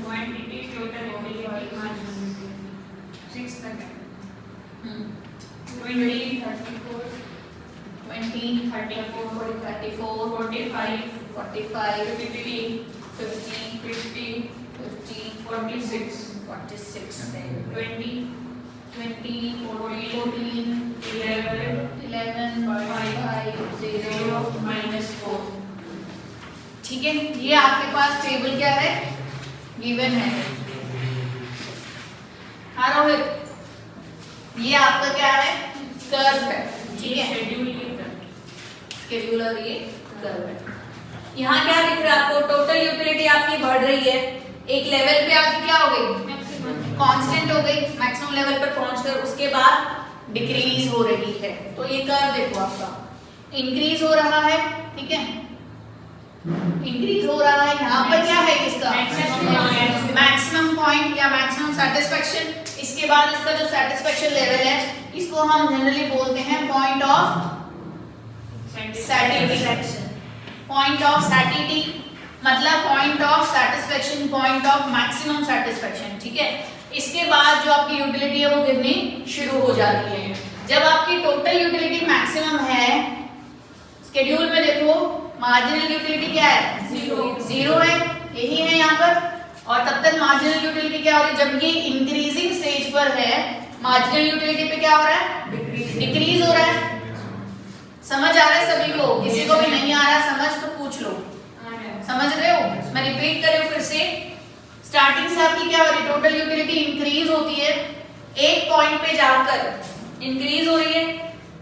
क्वांटिटी टोटल यूटिलिटी मार्जिन 6 तक है। 20 34 20 34 34 45 45 50 50 50 50 46 46 20 20 14 11 11 5 0 -4, ठीक है। ये आपके पास टेबल क्या है, गिवन है। हाँ रोहित, ये आपका क्या है, कर्व है, ठीक है, शेड्यूलर ये कर्व है। यहाँ क्या दिख रहा है आपको, टोटल यूटिलिटी आपकी बढ़ रही है, एक लेवल पे आके क्या हो गई, कांस्टेंट हो गई, मैक्सिमम लेवल पर पहुंचकर उसके बाद डिक्रीज हो रही है। तो ये कर्व देखो आपका इंक्रीज हो रहा है, ठीक है, इंक्रीज हो रहा है। यहाँ पर क्या है इसका मैक्सिमम पॉइंट या मैक्सिमम सेटिस्फेक्शन, इसके बाद इसका जो सेटिस्फेक्शन लेवल है इसको हम जनरली बोलते हैं point of satisfaction. Point of satiety मतलब point of satisfaction, point of maximum satisfaction, ठीक है। इसके बाद जो आपकी यूटिलिटी है वो गिरनी शुरू हो जाती है। जब आपकी टोटल यूटिलिटी मैक्सिमम है, शेड्यूल में देखो मार्जिनल यूटिलिटी क्या है, जीरो है, यही है यहाँ पर। और तब तक मार्जिनल यूटिलिटी क्या हो रही है, जब ये इंक्रीजिंग स्टेज पर है, मार्जिनल यूटिलिटी पे क्या हो रहा है, डिक्रीज हो रहा है। समझ आ रहा है सभी को? किसी को भी नहीं आ रहा समझ तो पूछ लो। समझ रहे हो? मैं रिपीट कर रही हूँ फिर से। स्टार्टिंग से आपकी क्या हो रही है, टोटल यूटिलिटी इंक्रीज होती है, एक पॉइंट पे जाकर इंक्रीज हो रही है,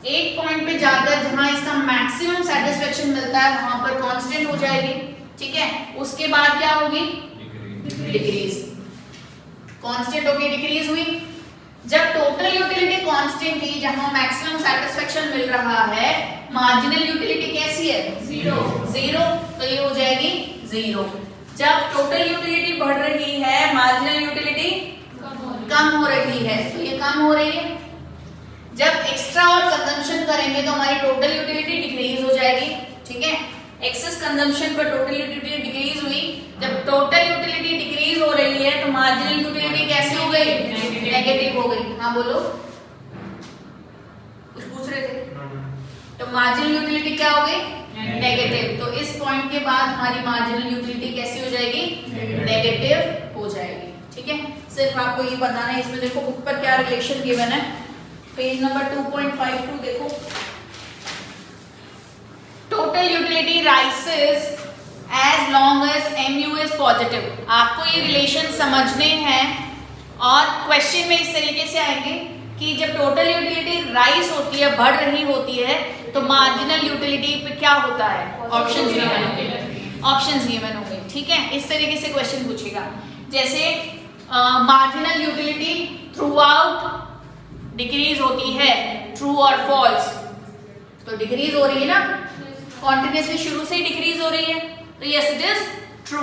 एक पॉइंट पे जाकर जहां इसका मैक्सिमम सेटिस्फेक्शन मिलता है वहां पर कांस्टेंट हो जाएगी, ठीक है। उसके बाद क्या होगी, डिक्रीज। कांस्टेंट होगी, डिक्रीज हुई। जब टोटल यूटिलिटी कांस्टेंट थी, जहां मैक्सिमम सेटिस्फेक्शन मिल रहा है, मार्जिनल यूटिलिटी कैसी है, जीरो, तो ये हो जाएगी जीरो। जब टोटल यूटिलिटी बढ़ रही है, मार्जिनल यूटिलिटी कम हो रही है, तो ये कम हो रही है। जब एक्स्ट्रा और कंजम्पशन करेंगे तो हमारी टोटल यूटिलिटी डिक्रीज हो जाएगी, ठीक है। एक्सेस कंजम्पशन पर टोटल यूटिलिटी डिक्रीज हुई। जब टोटल यूटिलिटी डिक्रीज हो रही है तो मार्जिनल यूटिलिटी कैसी हो गई, नेगेटिव हो गई। हाँ बोलो, कुछ पूछ रहे थे? तो मार्जिनल यूटिलिटी क्या हो गई, नेगेटिव। तो इस पॉइंट के बाद हमारी मार्जिनल यूटिलिटी कैसी हो जाएगी, नेगेटिव हो जाएगी, ठीक है। सिर्फ आपको ये बताना है। इसमें देखो बुक पर क्या रिलेशन गिवन है, पेज नंबर 2.52 देखो। Total utility rises as long as MU is positive. आपको ये रिलेशन समझने हैं और क्वेश्चन में इस तरीके से आएंगे कि जब टोटल यूटिलिटी राइज होती है, बढ़ रही होती है, तो मार्जिनल यूटिलिटी पे क्या होता है, ऑप्शंस गिवन होंगे, ठीक है। इस तरीके से क्वेश्चन पूछेगा। जैसे marginal utility through out decrease होती है, ट्रू और फॉल्स, तो डिक्रीज हो रही है ना, कॉन्टिन्यूसली शुरू से ही डिक्रीज हो रही है, तो यस इट इज ट्रू।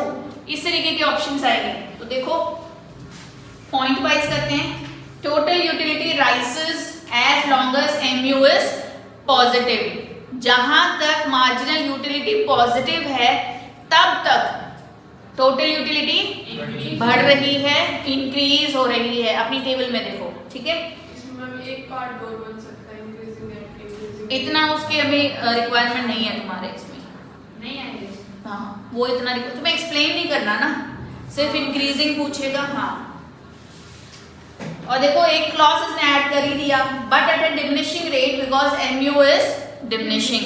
इस तरीके के ऑप्शंस आएंगे। तो देखो पॉइंट वाइज करते हैं। Total utility rises as long as MU is positive. जहां तक मार्जिनल यूटिलिटी पॉजिटिव है तब तक टोटल यूटिलिटी बढ़ रही है, इंक्रीज हो रही है। अपनी टेबल में देखो, ठीक है। इसमें एक पार्ट और बन सकता है, इंक्रीजिंग एंड डिक्रीजिंग। इतना उसकी अभी रिक्वायरमेंट नहीं है तुम्हारे इसमें, नहीं आएंगे। हाँ वो इतना तुम्हें एक्सप्लेन नहीं करना ना, सिर्फ इंक्रीजिंग पूछेगा। हाँ और देखो एक क्लॉज इसने ऐड कर ही दिया, but at A diminishing rate because MU is diminishing,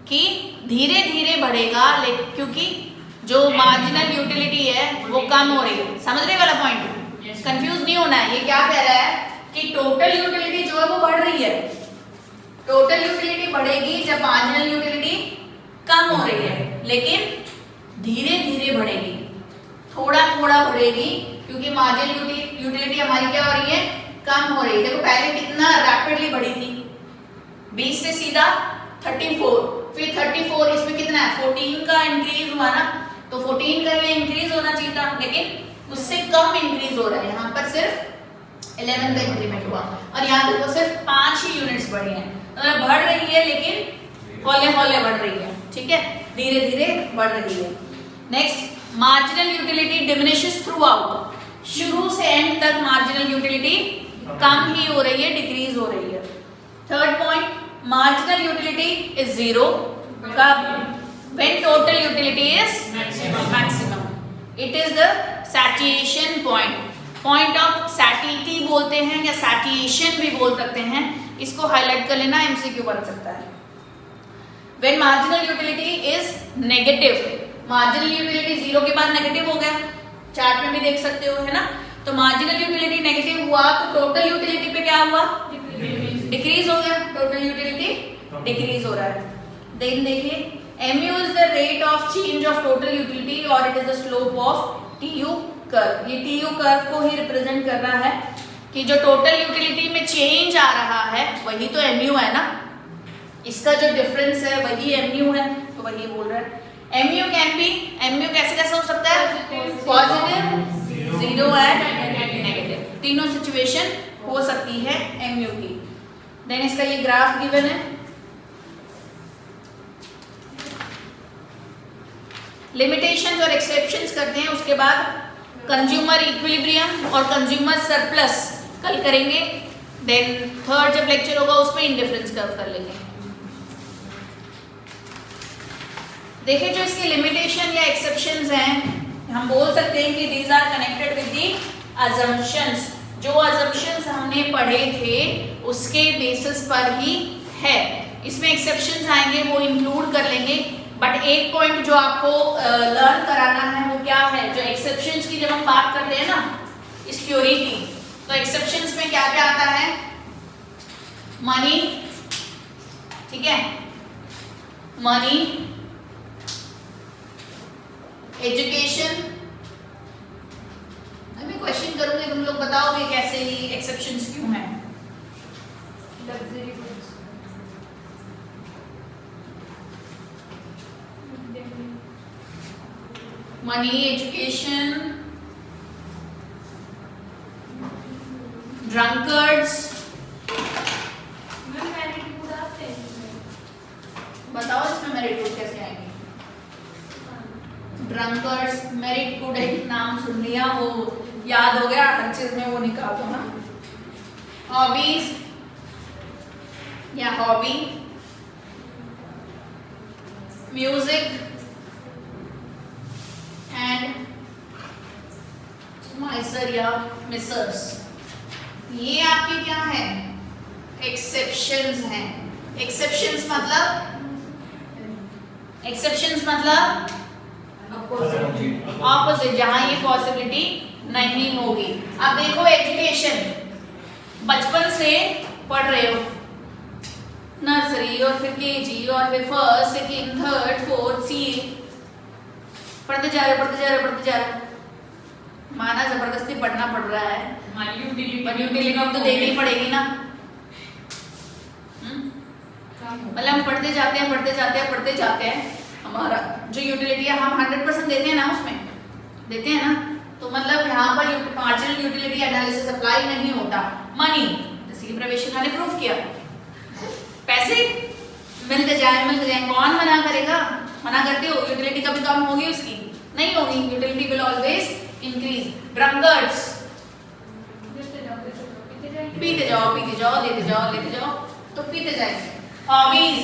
कि धीरे धीरे बढ़ेगा, लेकिन क्योंकि जो मार्जिनल यूटिलिटी है वो कम हो रही है। समझ रहे वाला पॉइंट, कंफ्यूज नहीं होना है। ये क्या कह रहा है कि टोटल यूटिलिटी जो है वो बढ़ रही है, टोटल यूटिलिटी बढ़ेगी जब मार्जिनल यूटिलिटी कम हो रही है, लेकिन धीरे धीरे बढ़ेगी, थोड़ा थोड़ा बढ़ेगी, क्योंकि मार्जिनल यूटिलिटी हमारी क्या हो रही है, कम हो रही है। देखो पहले कितना रैपिडली बढ़ी थी, 20 से सीधा 34, फिर 34, इसमें कितना है 14 का इंक्रीज हुआ ना, तो 14 का ये इंक्रीज होना चाहिए था, लेकिन उससे कम इंक्रीज हो रहा है। यहाँ पर सिर्फ 11 का इंक्रीमेंट हुआ, और यहाँ देखो सिर्फ 5 ही यूनिट्स बढ़ी हैं। तो बढ़ रही है लेकिन हौले हौले बढ़ रही है, ठीक है, धीरे धीरे बढ़ रही है। Next, marginal utility diminishes through out. शुरू से एंड तक मार्जिनल यूटिलिटी कम ही हो रही है, डिक्रीज हो रही है। Third point, marginal utility is zero कब, when total utility is maximum. It is the satiation point. Point of satiety बोलते हैं या satiation भी बोल सकते हैं। इसको हाईलाइट कर लेना, MCQ बन सकता है। When marginal utility is negative, marginal utility zero के बाद नेगेटिव हो गया, चार्ट में भी देख सकते हो, है ना। तो marginal utility नेगेटिव हुआ तो टोटल यूटिलिटी पे क्या हुआ, डिक्रीज हो गया, टोटल यूटिलिटी डिक्रीज हो रहा है। देन देखिए, MU is the rate of change of total utility और it is the slope of TU curve. ये TU curve को ही रिप्रेजेंट कर रहा है कि जो टोटल यूटिलिटी में चेंज आ रहा है वही तो MU है ना, इसका जो डिफरेंस है वही MU है, तो वही बोल रहा है। MU कैसे कैसे हो सकता है, पॉजिटिव, जीरो एंड नेगेटिव, तीनों सिचुएशन हो सकती है MU की। देन इसका ये ग्राफ गिवन है। लिमिटेशंस और एक्सेप्शंस करते हैं, उसके बाद कंज्यूमर इक्विलिब्रियम और कंज्यूमर सरप्लस कल करेंगे। देन थर्ड जब लेक्चर होगा उसमें इंडिफरेंस कर्व कर लेंगे। देखिए जो इसकी लिमिटेशन या एक्सेप्शंस हैं, हम बोल सकते हैं कि these are connected with the assumptions. जो अजम्पशंस हमने पढ़े थे उसके बेसिस पर ही है। इसमें एक्सेप्शंस आएंगे वो इंक्लूड कर लेंगे, बट एक पॉइंट जो आपको लर्न कराना है वो क्या है, जो एक्सेप्शंस की जब हम बात करते हैं ना इस थ्योरी की, तो एक्सेप्शंस में क्या क्या आता है, मनी, ठीक है, मनी, एजुकेशन। मैं क्वेश्चन करूंगी, तुम लोग बताओगे कैसे ही एक्सेप्शंस क्यों हैं। Luxury goods, money, education, drunkards. मैं मैरिड गुड आते हैं। बताओ इसमें मेरिट गुड कैसे आएंगे। ड्रंकर्ड्स, मेरिट गुड एक नाम सुन लिया, वो याद हो गया, हर चीज में वो निकाल दो ना। हॉबीज या हॉबी, म्यूजिक एंड माइसर या मिसर्स, ये आपके क्या है, एक्सेप्शंस हैं। एक्सेप्शंस मतलब ऑपोजिट, जहां ये पॉसिबिलिटी नहीं होगी। अब देखो एजुकेशन, बचपन से पढ़ रहे हो, नर्सरी और फिर केजी और फिर फर्स्ट, सेकंड, थर्ड, फोर्थ, सी, पढ़ते जा रहे हो। माना जबरदस्ती पढ़ना पड़ रहा है, पर यूटिलिटी तो देनी ही पड़ेगी ना। मतलब हम पढ़ते जाते हैं, हमारा जो यूटिलिटी है हम 100% देते हैं ना, उसमें देते हैं ना, तो मतलब यहाँ पर मार्जिनल यूटिलिटी एनालिसिस अप्लाई नहीं होता। मनी, जैसे कि प्रवेशिका ने प्रूव किया, पैसे मिलते जाए, कौन मना करेगा, मना करते हो, यूटिलिटी कभी कम होगी उसकी, नहीं होगी, utility will always increase. Drunkards, पीते जाओ, लेते जाओ तो पीते जाएंगे। हॉबीज,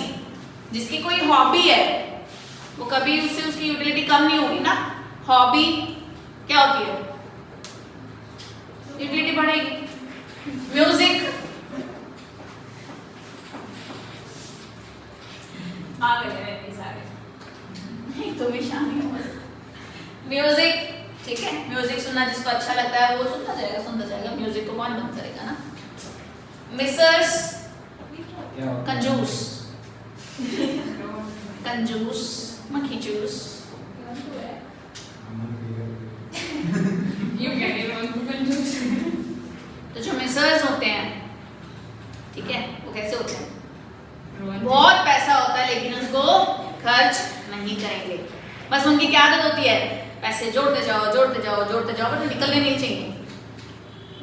जिसकी कोई हॉबी है वो कभी उससे उसकी यूटिलिटी कम नहीं होगी ना। हॉबी क्या होती है, यूटिलिटी बढ़ेगी। म्यूजिक, आ गए सारे, नहीं तो भी शामिल हो। म्यूजिक, ठीक है, म्यूजिक सुनना जिसको अच्छा लगता है वो सुनता जाएगा, म्यूजिक को कौन बंद करेगा ना। मिसर्स, कंजूस, मक्खी चूस, तो जो मिसर्स होते हैं, ठीक है, वो कैसे होते हैं, बहुत पैसा होता है लेकिन उसको खर्च नहीं करेंगे। बस उनकी क्या आदत होती है, पैसे जोड़ते जाओ, पर निकलने नहीं चाहिए,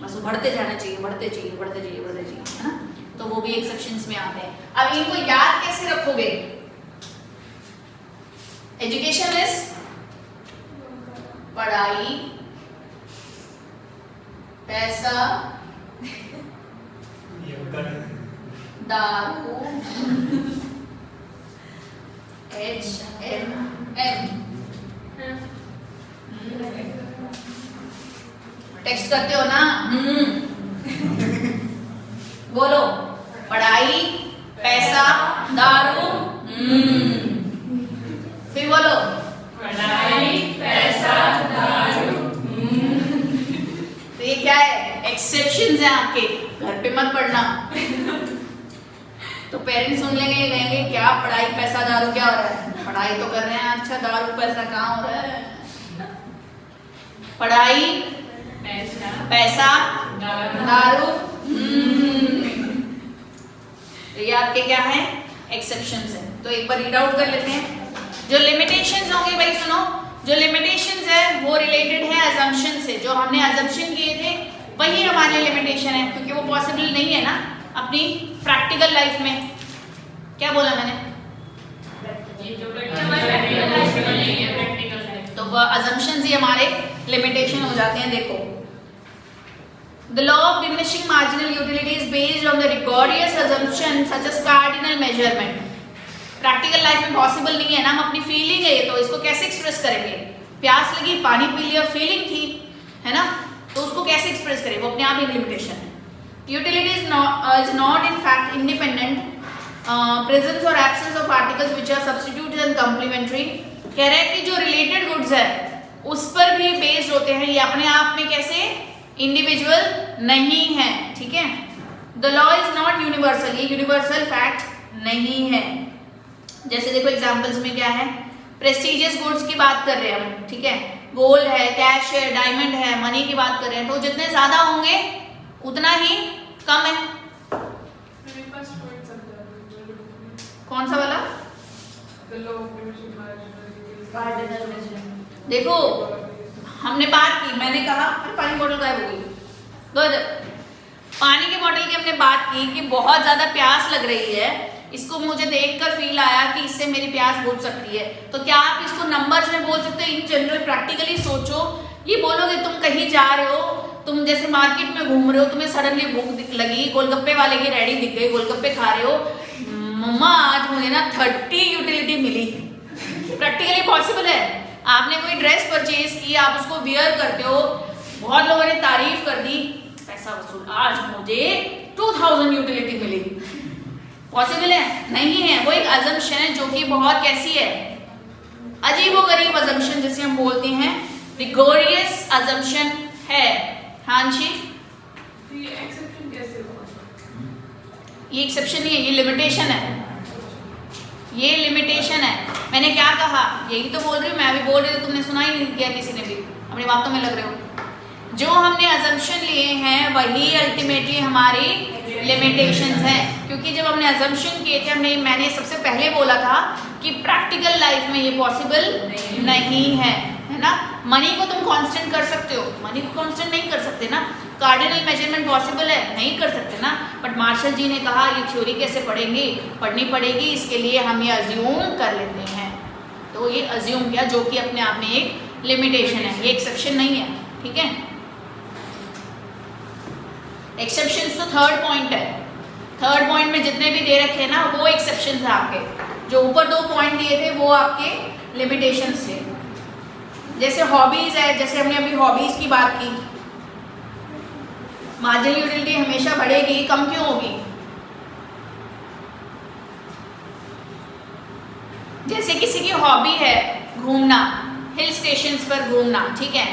बस वो बढ़ते जाना चाहिए, बढ़ते चाहिए, है ना। तो वो भी एक्सेप्शंस में आते हैं। अब इनको याद कैसे रखोगे। एजुकेशन इज पढ़ाई, पैसा, दारू, HMM, टेक्स्ट करते हो ना, बोलो, पढ़ाई, पैसा, दारू, फिर बोलो, पढ़ाई, पैसा, दारू। तो ये क्या है, एक्सेप्शंस हैं आपके, घर पे मत पढ़ना। तो पेरेंट्स सुन लेंगे, कहेंगे क्या पढ़ाई, पैसा, दारू क्या हो रहा है, पढ़ाई तो कर रहे हैं, अच्छा दारू पैसा कहाँ हो रहा है। पढ़ाई, पैसा, दारू, तो ये आपके क्या है, एक्सेप्शंस है। तो एक बार रीड आउट कर लेते हैं। जो लिमिटेशंस होंगे भाई सुनो, जो लिमिटेशंस है वो रिलेटेड है अजम्पशन से। जो हमने अजम्पशन किए थे वही हमारे लिमिटेशन है, क्योंकि वो पॉसिबल नहीं है ना अपनी प्रैक्टिकल लाइफ में क्या बोला मैंने? ये जो प्रैक्टिकल नहीं है, प्रैक्टिकल है। तो assumptions ही हमारे limitation हो जाते हैं। देखो, the law of diminishing marginal utility is based on the rigorous assumptions such as cardinal measurement. Practical life में पॉसिबल नहीं है ना, हम अपनी फीलिंग है ये, तो इसको कैसे एक्सप्रेस करेंगे? प्यास लगी, पानी पी लिया, फीलिंग थी, है ना, तो उसको कैसे एक्सप्रेस करें? वो अपने आप एक लिमिटेशन है। Utility is not in fact independent presence और absence of articles which are substituted and complementary. कह रहे हैं कि जो रिलेटेड गुड्स है उस पर भी बेस्ड होते हैं, ये अपने आप में कैसे इंडिविजुअल नहीं है, ठीक है। The law is not universal, ये यूनिवर्सल फैक्ट नहीं है। जैसे देखो एग्जांपल्स में क्या है, प्रेस्टिजियस गुड्स की बात कर रहे हैं हम, ठीक है, गोल्ड है, कैश है, डायमंड है, मनी की बात कर रहे हैं, तो जितने ज्यादा होंगे उतना ही कम है। मेरे पास पॉइंट समझा कौन सा वाला? The law of diminishing marginal cardinal measurement. देखो हमने बात की, मैंने कहा अरे पानी बोतल गायब हो गई, गुड, पानी की बोतल की हमने बात की कि बहुत ज्यादा प्यास लग रही है, इसको मुझे देखकर फील आया कि इससे मेरी प्यास बुझ सकती है। तो क्या आप इसको नंबर्स में बोल सकते हो? इन जनरल प्रैक्टिकली सोचो, ये बोलोगे तुम कहीं जा रहे हो, तुम जैसे मार्केट में घूम रहे हो, तुम्हें सडनली भूख लगी, गोलगप्पे वाले की रेडी दिख गई, गोलगप्पे खा रहे हो, मम्मा आज मुझे ना 30 यूटिलिटी मिली। प्रैक्टिकली पॉसिबल है। आपने कोई ड्रेस परचेज की, आप उसको वियर करते हो, बहुत लोगों ने तारीफ कर दी, पैसा वसूल, आज मुझे 2000 यूटिलिटी मिली। पॉसिबल है? नहीं है। वो एक अजम्पशन है जो कि बहुत कैसी है, अजीबोगरीब अजम्पशन जिसे हम बोलते हैं, रिगोरियस अजम्पशन है। हाँ जी, ये एक्सेप्शन कैसे हुआ? ये एक्सेप्शन नहीं है, ये लिमिटेशन है, ये लिमिटेशन है। मैंने क्या कहा? यही तो बोल रही हूँ, मैं भी बोल रही हूँ, तुमने सुना ही नहीं किया किसी ने भी, अपनी बातों में लग रहे हो। जो हमने अजम्पशन लिए हैं वही अल्टीमेटली हमारी लिमिटेशंस हैं, क्योंकि जब हमने अजम्पशन किए थे, मैंने सबसे पहले बोला था कि प्रैक्टिकल लाइफ में ये पॉसिबल नहीं है ना। मनी को तुम कांस्टेंट कर सकते हो, मनी को कांस्टेंट नहीं कर सकते ना। कार्डिनल मेजरमेंट पॉसिबल है, नहीं कर सकते ना। बट मार्शल जी ने कहा ये थ्योरी कैसे पढ़ेंगे, पढ़नी पड़ेगी, इसके लिए हम ये अज्यूम कर लेते हैं। तो ये अज्यूम किया, जो कि अपने आप में एक लिमिटेशन है, ये एक्सेप्शन नहीं है, ठीक है। एक्सेप्शंस तो थर्ड पॉइंट है, थर्ड पॉइंट में जितने भी दे रखे हैं ना वो एक्सेप्शंस है आपके। जो ऊपर 2 पॉइंट दिए थे वो आपके लिमिटेशंस थे। जैसे हॉबीज है, जैसे हमने अभी हॉबीज की बात की, मार्जिनल यूटिलिटी हमेशा बढ़ेगी, कम क्यों होगी? जैसे किसी की हॉबी है घूमना, हिल स्टेशंस पर घूमना, ठीक है,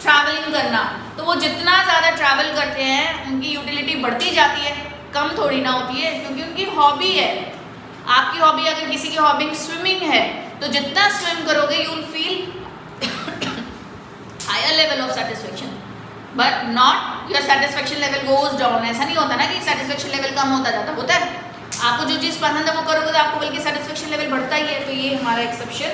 ट्रैवलिंग करना, तो वो जितना ज़्यादा ट्रैवल करते हैं उनकी यूटिलिटी बढ़ती जाती है, कम थोड़ी ना होती है, क्योंकि उनकी हॉबी है। आपकी हॉबी, अगर किसी की हॉबी स्विमिंग है, तो जितना स्विम करोगे you will feel higher level of satisfaction, but not your satisfaction level goes down. ऐसा नहीं होता ना कि सेटिस्फेक्शन लेवल कम होता जाता, होता है। आपको जो चीज़ पसंद है वो करोगे तो आपको बल्कि सेटिस्फेक्शन लेवल बढ़ता ही है। तो ये हमारा एक्सेप्शन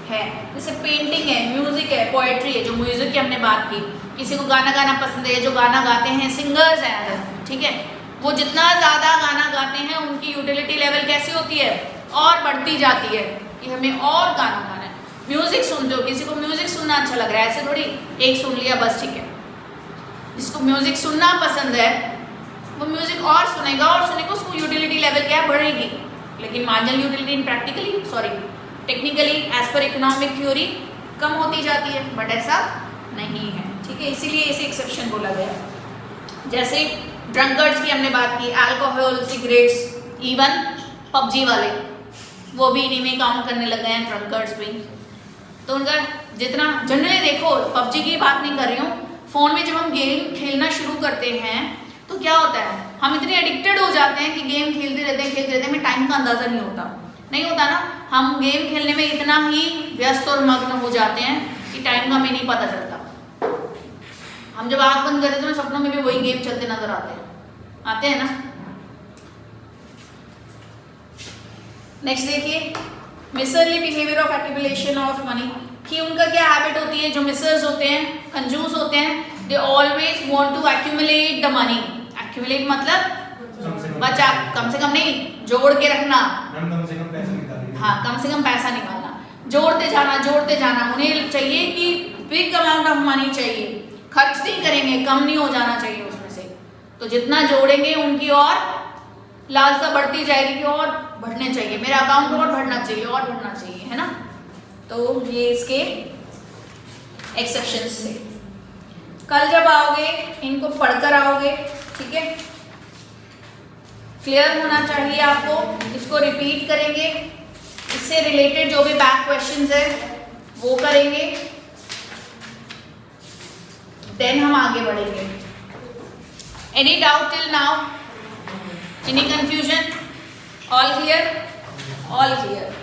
है। जैसे पेंटिंग है, म्यूजिक है, पोएट्री है, जो म्यूजिक की हमने बात की, किसी को गाना गाना पसंद है, जो गाना गाते हैं सिंगर्स हैं अगर, ठीक है, वो जितना ज़्यादा गाना गाते हैं उनकी यूटिलिटी लेवल कैसी होती है, और बढ़ती जाती है कि हमें और गाना गाना है। म्यूजिक सुनते हो, किसी को म्यूजिक सुनना अच्छा लग रहा है, ऐसे थोड़ी एक सुन लिया बस, ठीक है। जिसको म्यूजिक सुनना पसंद है वो म्यूजिक और सुनेगा और सुनेगा, उसको यूटिलिटी लेवल क्या बढ़ेगी। लेकिन marginal utility in practically technically as per economic theory कम होती जाती है, बट ऐसा नहीं है, ठीक है। इसीलिए इसे एक्सेप्शन बोला गया। जैसे ड्रंकर्ड्स की हमने बात की, अल्कोहल, सिगरेट्स, इवन पबजी वाले, वो भी इन्हीं में काउंट करने लग गए हैं, ड्रंकर्ड्स भी। तो उनका जितना जनरली देखो, पबजी की बात नहीं कर रही हूँ, फ़ोन में जब हम गेम खेलना शुरू करते हैं तो क्या होता है, हम इतने एडिक्टेड हो जाते हैं कि गेम खेलते रहते हैं, हमें टाइम का अंदाज़ा नहीं होता ना। हम गेम खेलने में इतना ही व्यस्त और मग्न हो जाते हैं कि टाइम का हमें नहीं पता चलता। हम जब आँख बंद करते हैं तो सपनों में भी वही गेम चलते नजर आते हैं ना। नेक्स्ट देखिए, miserly behaviour of accumulation of money, कि उनका क्या हैबिट होती है, जो मिसर्स होते हैं, कंजूस होते हैं, they always want to accumulate the money. Accumulate मतलब बचा कम से कम नहीं, जोड़ के रखना। मैम कम से कम पैसा निकालिए। हाँ, कम से कम पैसा निकालना, जोड़ते जाना। उन्हें चाहिए कि बिग अमाउंट ऑफ मनी चाहिए, खर्च नहीं करेंगे, कम नहीं हो जाना चाहिए उसमें से। तो जितना जोड़ेंगे उनकी और लालसा बढ़ती जाएगी कि और बढ़ने चाहिए, मेरा अकाउंट और बढ़ना चाहिए, है ना। तो ये इसके एक्सेप्शंस थे। कल जब आओगे इनको पढ़कर आओगे, ठीक है, क्लियर होना चाहिए आपको। इसको रिपीट करेंगे, इससे रिलेटेड जो भी बैक क्वेश्चंस है वो करेंगे, देन हम आगे बढ़ेंगे। Any doubt till now? Any confusion? All clear? All clear.